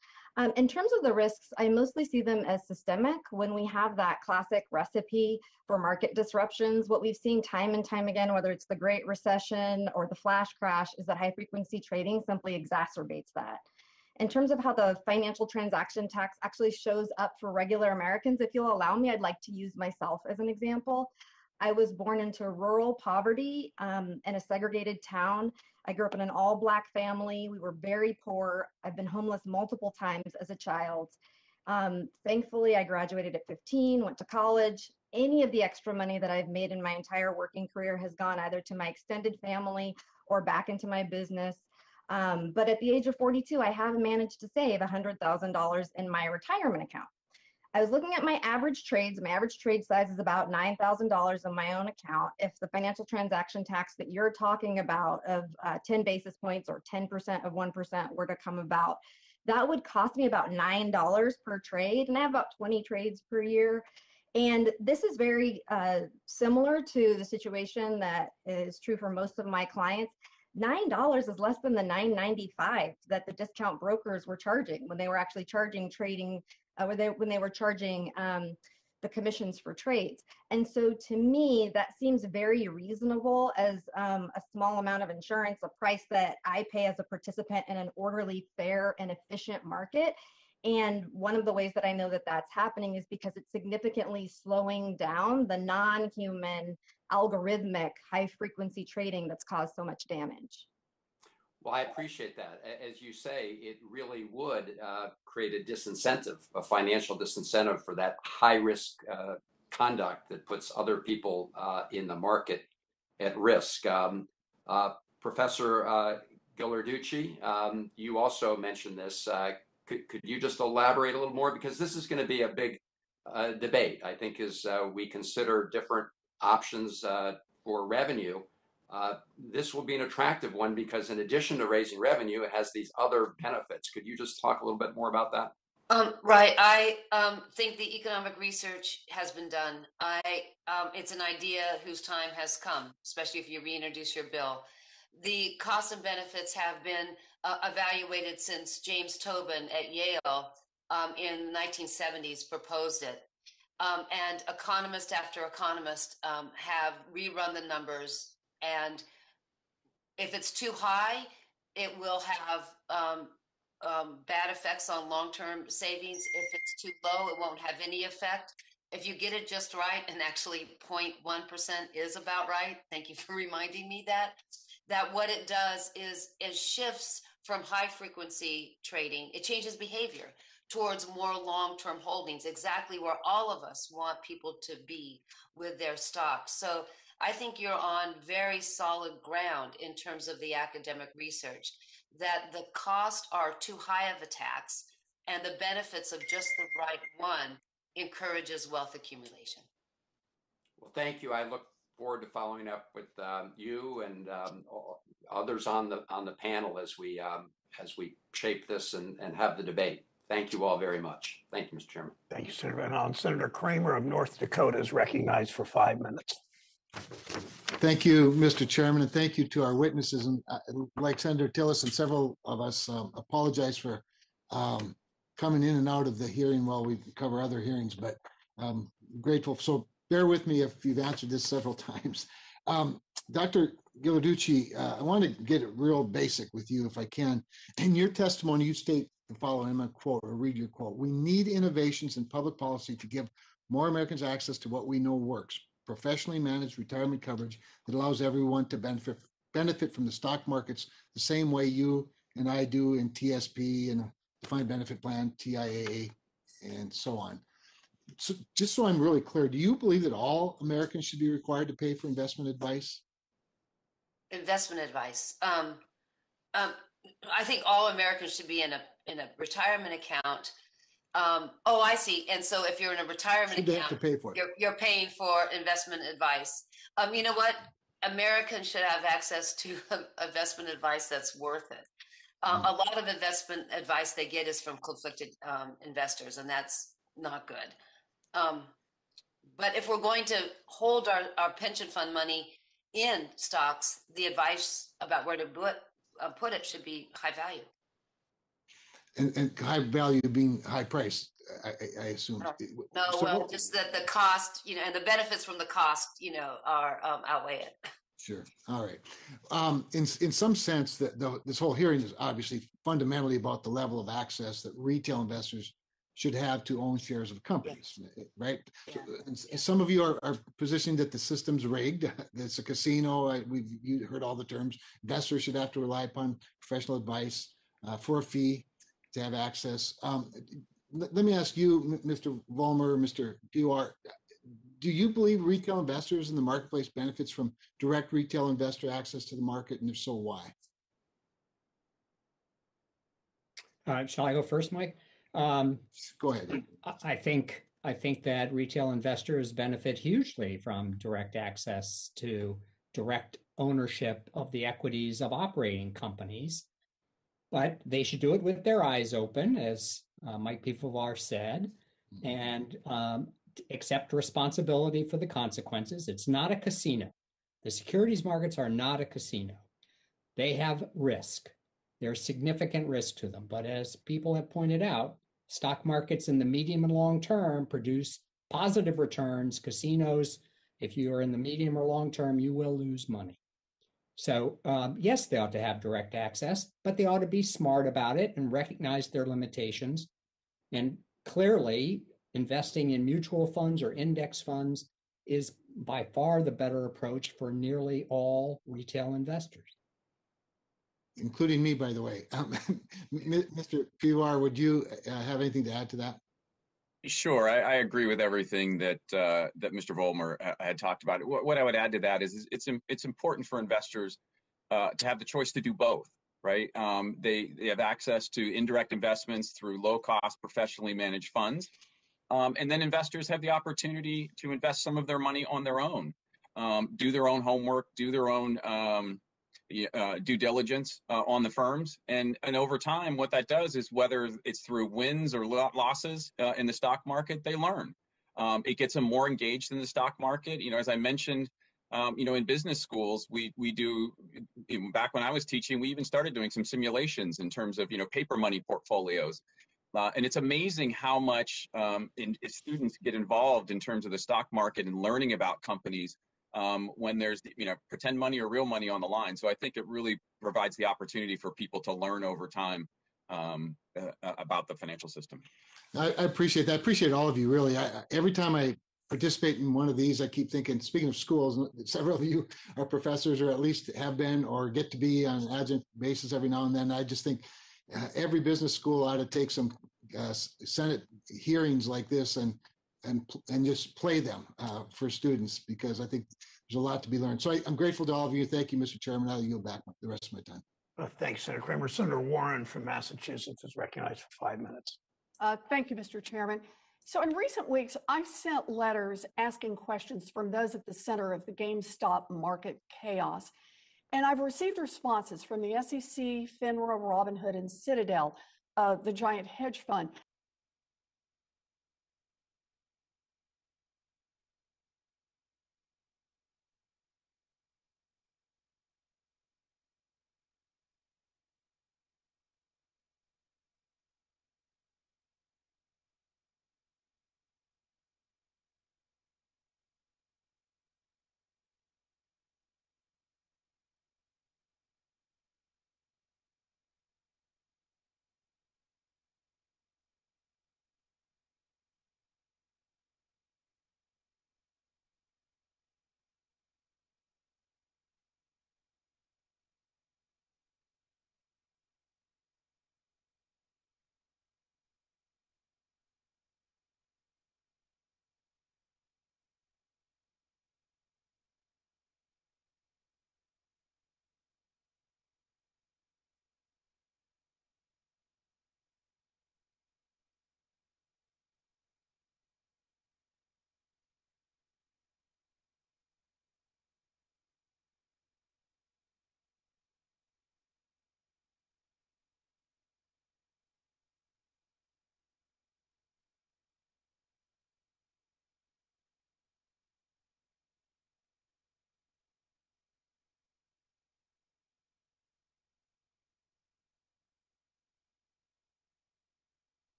In terms of the risks, I mostly see them as systemic. When we have that classic recipe for market disruptions, what we've seen time and time again, whether it's the Great Recession or the flash crash, is that high frequency trading simply exacerbates that. In terms of how the financial transaction tax actually shows up for regular Americans, if you'll allow me, I'd like to use myself as an example. I was born into rural poverty in a segregated town. I grew up in an all-Black family. We were very poor. I've been homeless multiple times as a child. Thankfully, I graduated at 15, went to college. Any of the extra money that I've made in my entire working career has gone either to my extended family or back into my business. But at the age of 42, I have managed to save $100,000 in my retirement account. I was looking at my average trades. My average trade size is about $9,000 on my own account. If the financial transaction tax that you're talking about of 10 basis points or 10% of 1% were to come about, that would cost me about $9 per trade. And I have about 20 trades per year. And this is very similar to the situation that is true for most of my clients. $9 is less than the $9.95 that the discount brokers were charging when they were actually charging trading, when they were charging the commissions for trades. And so to me, that seems very reasonable as a small amount of insurance, a price that I pay as a participant in an orderly, fair, and efficient market. And one of the ways that I know that that's happening is because it's significantly slowing down the non-human, algorithmic, high-frequency trading that's caused so much damage. Well, I appreciate that. As you say, it really would create a disincentive, a financial disincentive for that high-risk conduct that puts other people in the market at risk. Professor Ghilarducci, you also mentioned this. Could you just elaborate a little more? Because this is going to be a big debate, I think, as we consider different options for revenue. This will be an attractive one because in addition to raising revenue, it has these other benefits. Could you just talk a little bit more about that? Right. I think the economic research has been done. It's an idea whose time has come, especially if you reintroduce your bill. The costs and benefits have been evaluated since James Tobin at Yale in the 1970s proposed it. And economist after economist have rerun the numbers. And if it's too high, it will have bad effects on long-term savings. If it's too low, it won't have any effect. If you get it just right, and actually 0.1% is about right, thank you for reminding me that what it does is it shifts from high-frequency trading, it changes behavior towards more long-term holdings, exactly where all of us want people to be with their stocks. So I think you're on very solid ground in terms of the academic research, that the costs are too high of a tax and the benefits of just the right one encourages wealth accumulation. Well, thank you. I look forward to following up with you and others on the panel as we shape this and have the debate. Thank you all very much. Thank you, Mr. Chairman. Thank you, Senator Van Hollen. Senator Kramer of North Dakota is recognized for 5 minutes. Thank you, Mr. Chairman, and thank you to our witnesses. And like Senator Tillis and several of us apologize for coming in and out of the hearing while we cover other hearings, but grateful. So bear with me if you've answered this several times. Dr. Ghilarducci, I want to get it real basic with you if I can. In your testimony, you state the following, I'm going to quote or read your quote. "We need innovations in public policy to give more Americans access to what we know works. Professionally managed retirement coverage that allows everyone to benefit from the stock markets the same way you and I do in TSP and a defined benefit plan, TIAA, and so on." So just so I'm really clear, do you believe that all Americans should be required to pay for investment advice? Investment advice. I think all Americans should be in a retirement account. Oh, I see. And so if you're in a retirement account, have to pay for it. You're paying for investment advice. You know what? Americans should have access to investment advice that's worth it. A lot of investment advice they get is from conflicted investors, and that's not good. But if we're going to hold our pension fund money in stocks, the advice about where to put it should be high value. And high value being high price, I assume. No, So well, just that the cost, and the benefits from the cost, are outweigh it. Sure. All right. In some sense, this whole hearing is obviously fundamentally about the level of access that retail investors should have to own shares of companies, right? Yeah. So, some of you are positioning that the system's rigged. It's a casino. You heard all the terms. Investors should have to rely upon professional advice for a fee to have access. Let me ask you, Mr. Vollmer, Mr. Piwowar, do you believe retail investors in the marketplace benefits from direct retail investor access to the market, and if so, why? Shall I go first, Mike? Go ahead. I think that retail investors benefit hugely from direct access to direct ownership of the equities of operating companies, but they should do it with their eyes open, as Mike Piwowar said, and accept responsibility for the consequences. It's not a casino. The securities markets are not a casino. They have risk. There's significant risk to them. But as people have pointed out, stock markets in the medium and long term produce positive returns. Casinos, if you are in the medium or long term, you will lose money. So yes, they ought to have direct access, but they ought to be smart about it and recognize their limitations. And clearly, investing in mutual funds or index funds is by far the better approach for nearly all retail investors. Including me, by the way. Mr. Piwowar, would you have anything to add to that? Sure, I agree with everything that that Mr. Vollmer had talked about. What I would add to that is it's important for investors to have the choice to do both, right? They have access to indirect investments through low-cost, professionally managed funds, and then investors have the opportunity to invest some of their money on their own, do their own homework, do their own due diligence on the firms, and over time, what that does is whether it's through wins or losses in the stock market, they learn. It gets them more engaged in the stock market. As I mentioned, in business schools, we do. Back when I was teaching, we even started doing some simulations in terms of paper money portfolios. And it's amazing how much students get involved in terms of the stock market and learning about companies when there's pretend money or real money on the line. So I think it really provides the opportunity for people to learn over time about the financial system. I appreciate that. I appreciate all of you, really. Every time I participate in one of these, I keep thinking, speaking of schools, several of you are professors or at least have been or get to be on an adjunct basis every now and then. I just think every business school ought to take some Senate hearings like this and just play them for students, because I think there's a lot to be learned. So I'm grateful to all of you. Thank you, Mr. Chairman. I'll yield back the rest of my time. Thanks, Senator Kramer. Senator Warren from Massachusetts is recognized for 5 minutes. Thank you, Mr. Chairman. So in recent weeks, I've sent letters asking questions from those at the center of the GameStop market chaos. And I've received responses from the SEC, FINRA, Robinhood, and Citadel, the giant hedge fund.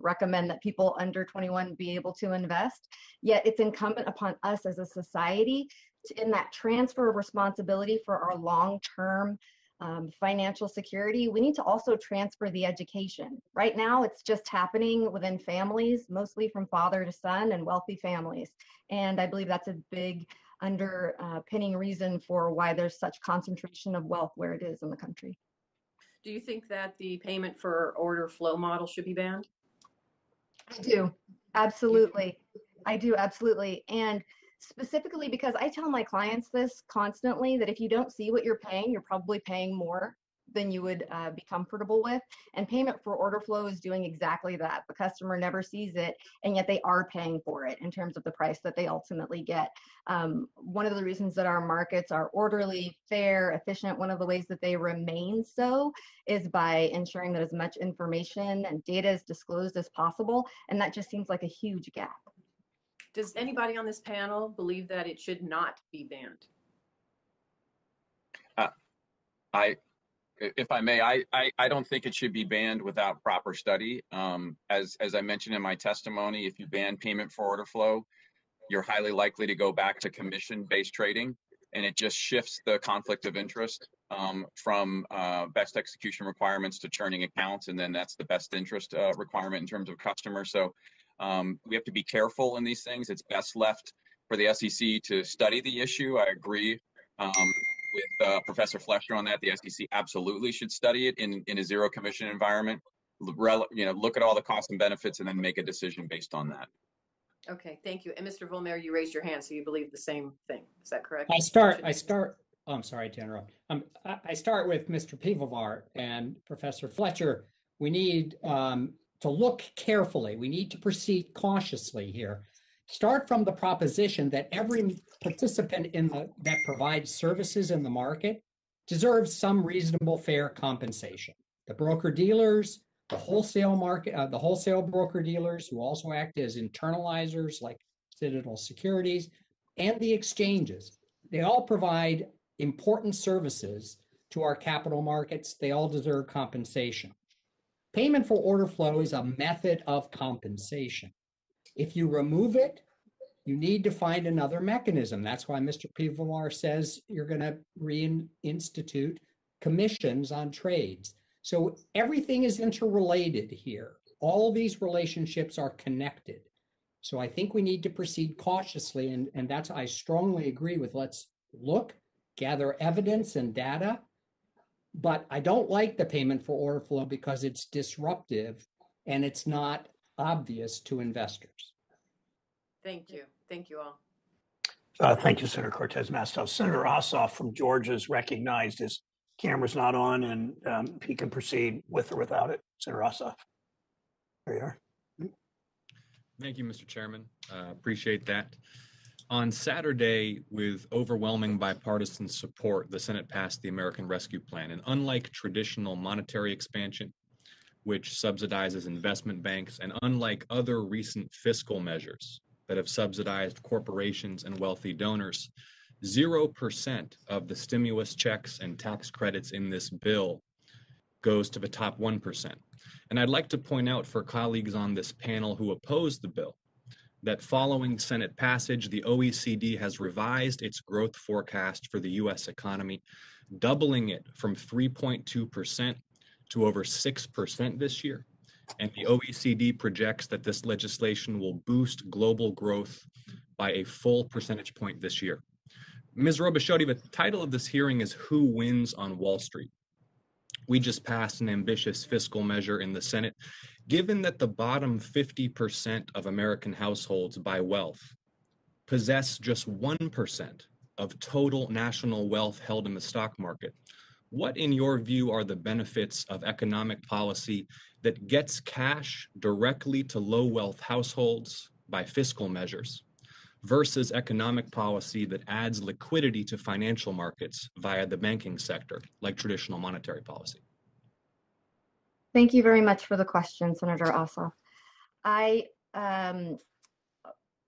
recommend that people under 21 be able to invest. Yet it's incumbent upon us as a society in that transfer of responsibility for our long-term financial security. We need to also transfer the education. Right now, it's just happening within families, mostly from father to son and wealthy families. And I believe that's a big underpinning reason for why there's such concentration of wealth where it is in the country. Do you think that the payment for order flow model should be banned? I do, absolutely. I do, absolutely. And specifically because I tell my clients this constantly, that if you don't see what you're paying, you're probably paying more than you would be comfortable with. And payment for order flow is doing exactly that. The customer never sees it, and yet they are paying for it in terms of the price that they ultimately get. One of the reasons that our markets are orderly, fair, efficient, one of the ways that they remain so is by ensuring that as much information and data is disclosed as possible. And that just seems like a huge gap. Does anybody on this panel believe that it should not be banned? If I may, I don't think it should be banned without proper study. As I mentioned in my testimony, if you ban payment for order flow, you're highly likely to go back to commission-based trading, and it just shifts the conflict of interest from best execution requirements to churning accounts, and then that's the best interest requirement in terms of customers. So we have to be careful in these things. It's best left for the SEC to study the issue. I agree with Professor Fletcher on that. The SEC absolutely should study it in a zero commission environment. Look at all the costs and benefits, and then make a decision based on that. Okay, thank you. And Mr. Vollmer, you raised your hand, so you believe the same thing. Is that correct? I'm sorry to interrupt. I start with Mr. Piwowar and Professor Fletcher. We need to look carefully. We need to proceed cautiously here. Start from the proposition that every participant that provides services in the market deserves some reasonable, fair compensation. The broker-dealers, the wholesale market, the wholesale broker-dealers who also act as internalizers like Citadel Securities, and the exchanges. They all provide important services to our capital markets. They all deserve compensation. Payment for order flow is a method of compensation. If you remove it, you need to find another mechanism. That's why Mr. Piwowar says you're going to reinstitute commissions on trades. So everything is interrelated here. All these relationships are connected. So I think we need to proceed cautiously, and that's, I strongly agree with, let's look, gather evidence and data. But I don't like the payment for order flow because it's disruptive and it's not obvious to investors. Thank you. Thank you all. Thank you, Senator Cortez Masto. Senator Ossoff from Georgia is recognized. His camera's not on, and he can proceed with or without it. Senator Ossoff. There you are. Thank you, Mr. Chairman. Appreciate that. On Saturday, with overwhelming bipartisan support, the Senate passed the American Rescue Plan. And unlike traditional monetary expansion, which subsidizes investment banks, and unlike other recent fiscal measures that have subsidized corporations and wealthy donors, 0% of the stimulus checks and tax credits in this bill goes to the top 1%. And I'd like to point out for colleagues on this panel who oppose the bill that following Senate passage, the OECD has revised its growth forecast for the U.S. economy, doubling it from 3.2% to over 6% this year. And the OECD projects that this legislation will boost global growth by a full percentage point this year. Ms. Robichotti, the title of this hearing is Who Wins on Wall Street? We just passed an ambitious fiscal measure in the Senate. Given that the bottom 50% of American households by wealth possess just 1% of total national wealth held in the stock market, what, in your view, are the benefits of economic policy that gets cash directly to low wealth households by fiscal measures versus economic policy that adds liquidity to financial markets via the banking sector, like traditional monetary policy? Thank you very much for the question, Senator Ossoff.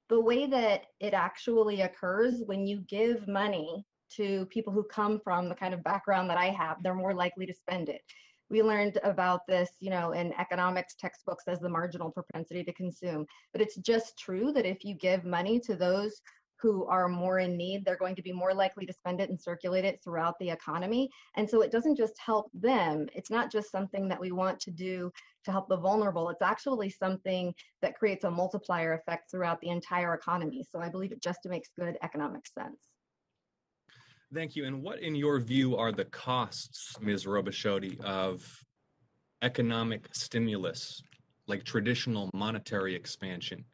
The way that it actually occurs when you give money to people who come from the kind of background that I have, they're more likely to spend it. We learned about this, in economics textbooks as the marginal propensity to consume. But it's just true that if you give money to those who are more in need, they're going to be more likely to spend it and circulate it throughout the economy. And so it doesn't just help them. It's not just something that we want to do to help the vulnerable. It's actually something that creates a multiplier effect throughout the entire economy. So I believe it just makes good economic sense. Thank you. And what, in your view, are the costs, Ms. Robichotti, of economic stimulus, like traditional monetary expansion,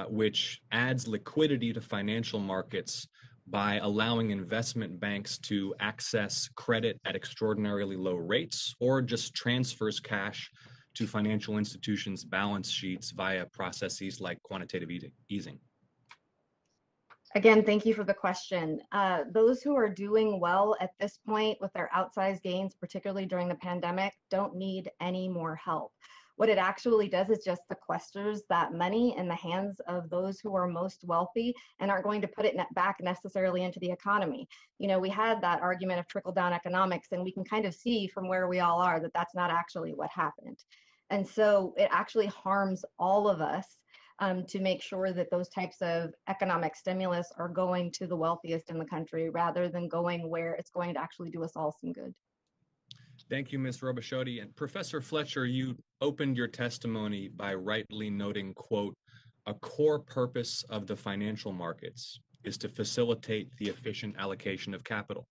which adds liquidity to financial markets by allowing investment banks to access credit at extraordinarily low rates, or just transfers cash to financial institutions' balance sheets via processes like quantitative easing? Again, thank you for the question. Those who are doing well at this point with their outsized gains, particularly during the pandemic, don't need any more help. What it actually does is just sequesters that money in the hands of those who are most wealthy and aren't going to put it back necessarily into the economy. We had that argument of trickle-down economics, and we can kind of see from where we all are that that's not actually what happened. And so it actually harms all of us to make sure that those types of economic stimulus are going to the wealthiest in the country rather than going where it's going to actually do us all some good. Thank you, Ms. Robichotti. And Professor Fletcher, you opened your testimony by rightly noting, quote, "A core purpose of the financial markets is to facilitate the efficient allocation of capital."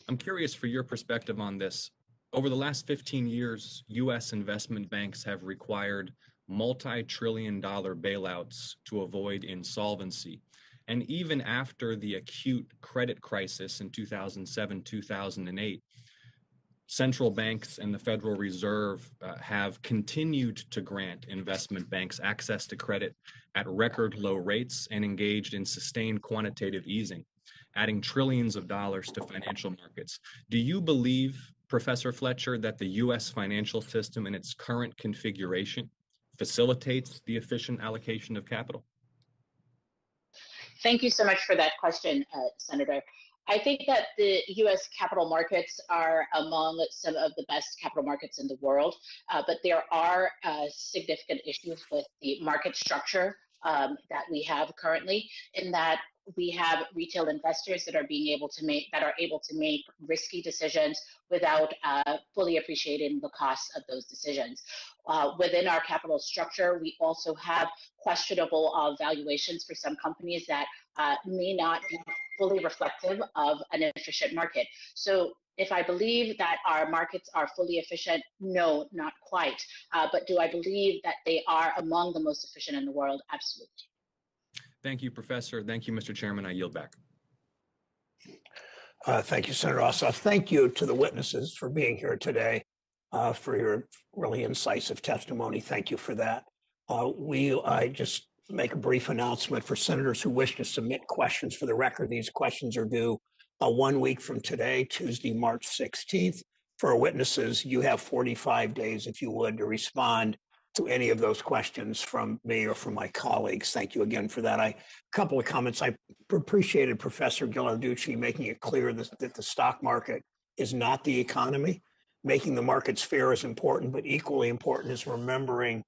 I'm curious for your perspective on this. Over the last 15 years, U.S. investment banks have required multi-trillion-dollar bailouts to avoid insolvency. And even after the acute credit crisis in 2007-2008, central banks and the Federal Reserve have continued to grant investment banks access to credit at record low rates and engaged in sustained quantitative easing, adding trillions of dollars to financial markets. Do you believe, Professor Fletcher, that the U.S. financial system in its current configuration facilitates the efficient allocation of capital? Thank you so much for that question, Senator. I think that the U.S. capital markets are among some of the best capital markets in the world, but there are significant issues with the market structure that we have currently, in that we have retail investors that are able to make risky decisions without fully appreciating the costs of those decisions. Within our capital structure, we also have questionable valuations for some companies that may not be fully reflective of an efficient market. So if I believe that our markets are fully efficient, no, not quite. But do I believe that they are among the most efficient in the world? Absolutely. Thank you, Professor. Thank you, Mr. Chairman. I yield back. Thank you, Senator Ossoff. Thank you to the witnesses for being here today, for your really incisive testimony. Thank you for that. I just make a brief announcement for senators who wish to submit questions. For the record, these questions are due 1 week from today, Tuesday, March 16th. For our witnesses, you have 45 days, if you would, to respond to any of those questions from me or from my colleagues. Thank you again for that. A couple of comments. I appreciated Professor Ghilarducci making it clear that the stock market is not the economy. Making the markets fair is important, but equally important is remembering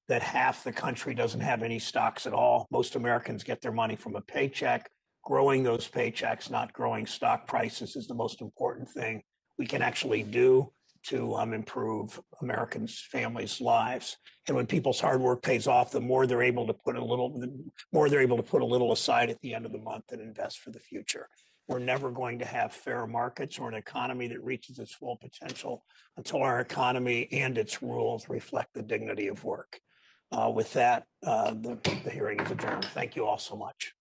that half the country doesn't have any stocks at all. Most Americans get their money from a paycheck. Growing those paychecks, not growing stock prices, is the most important thing we can actually do to improve Americans' families' lives. And when people's hard work pays off, the more they're able to put a little aside at the end of the month and invest for the future. We're never going to have fair markets or an economy that reaches its full potential until our economy and its rules reflect the dignity of work. With that, the hearing is adjourned. Thank you all so much.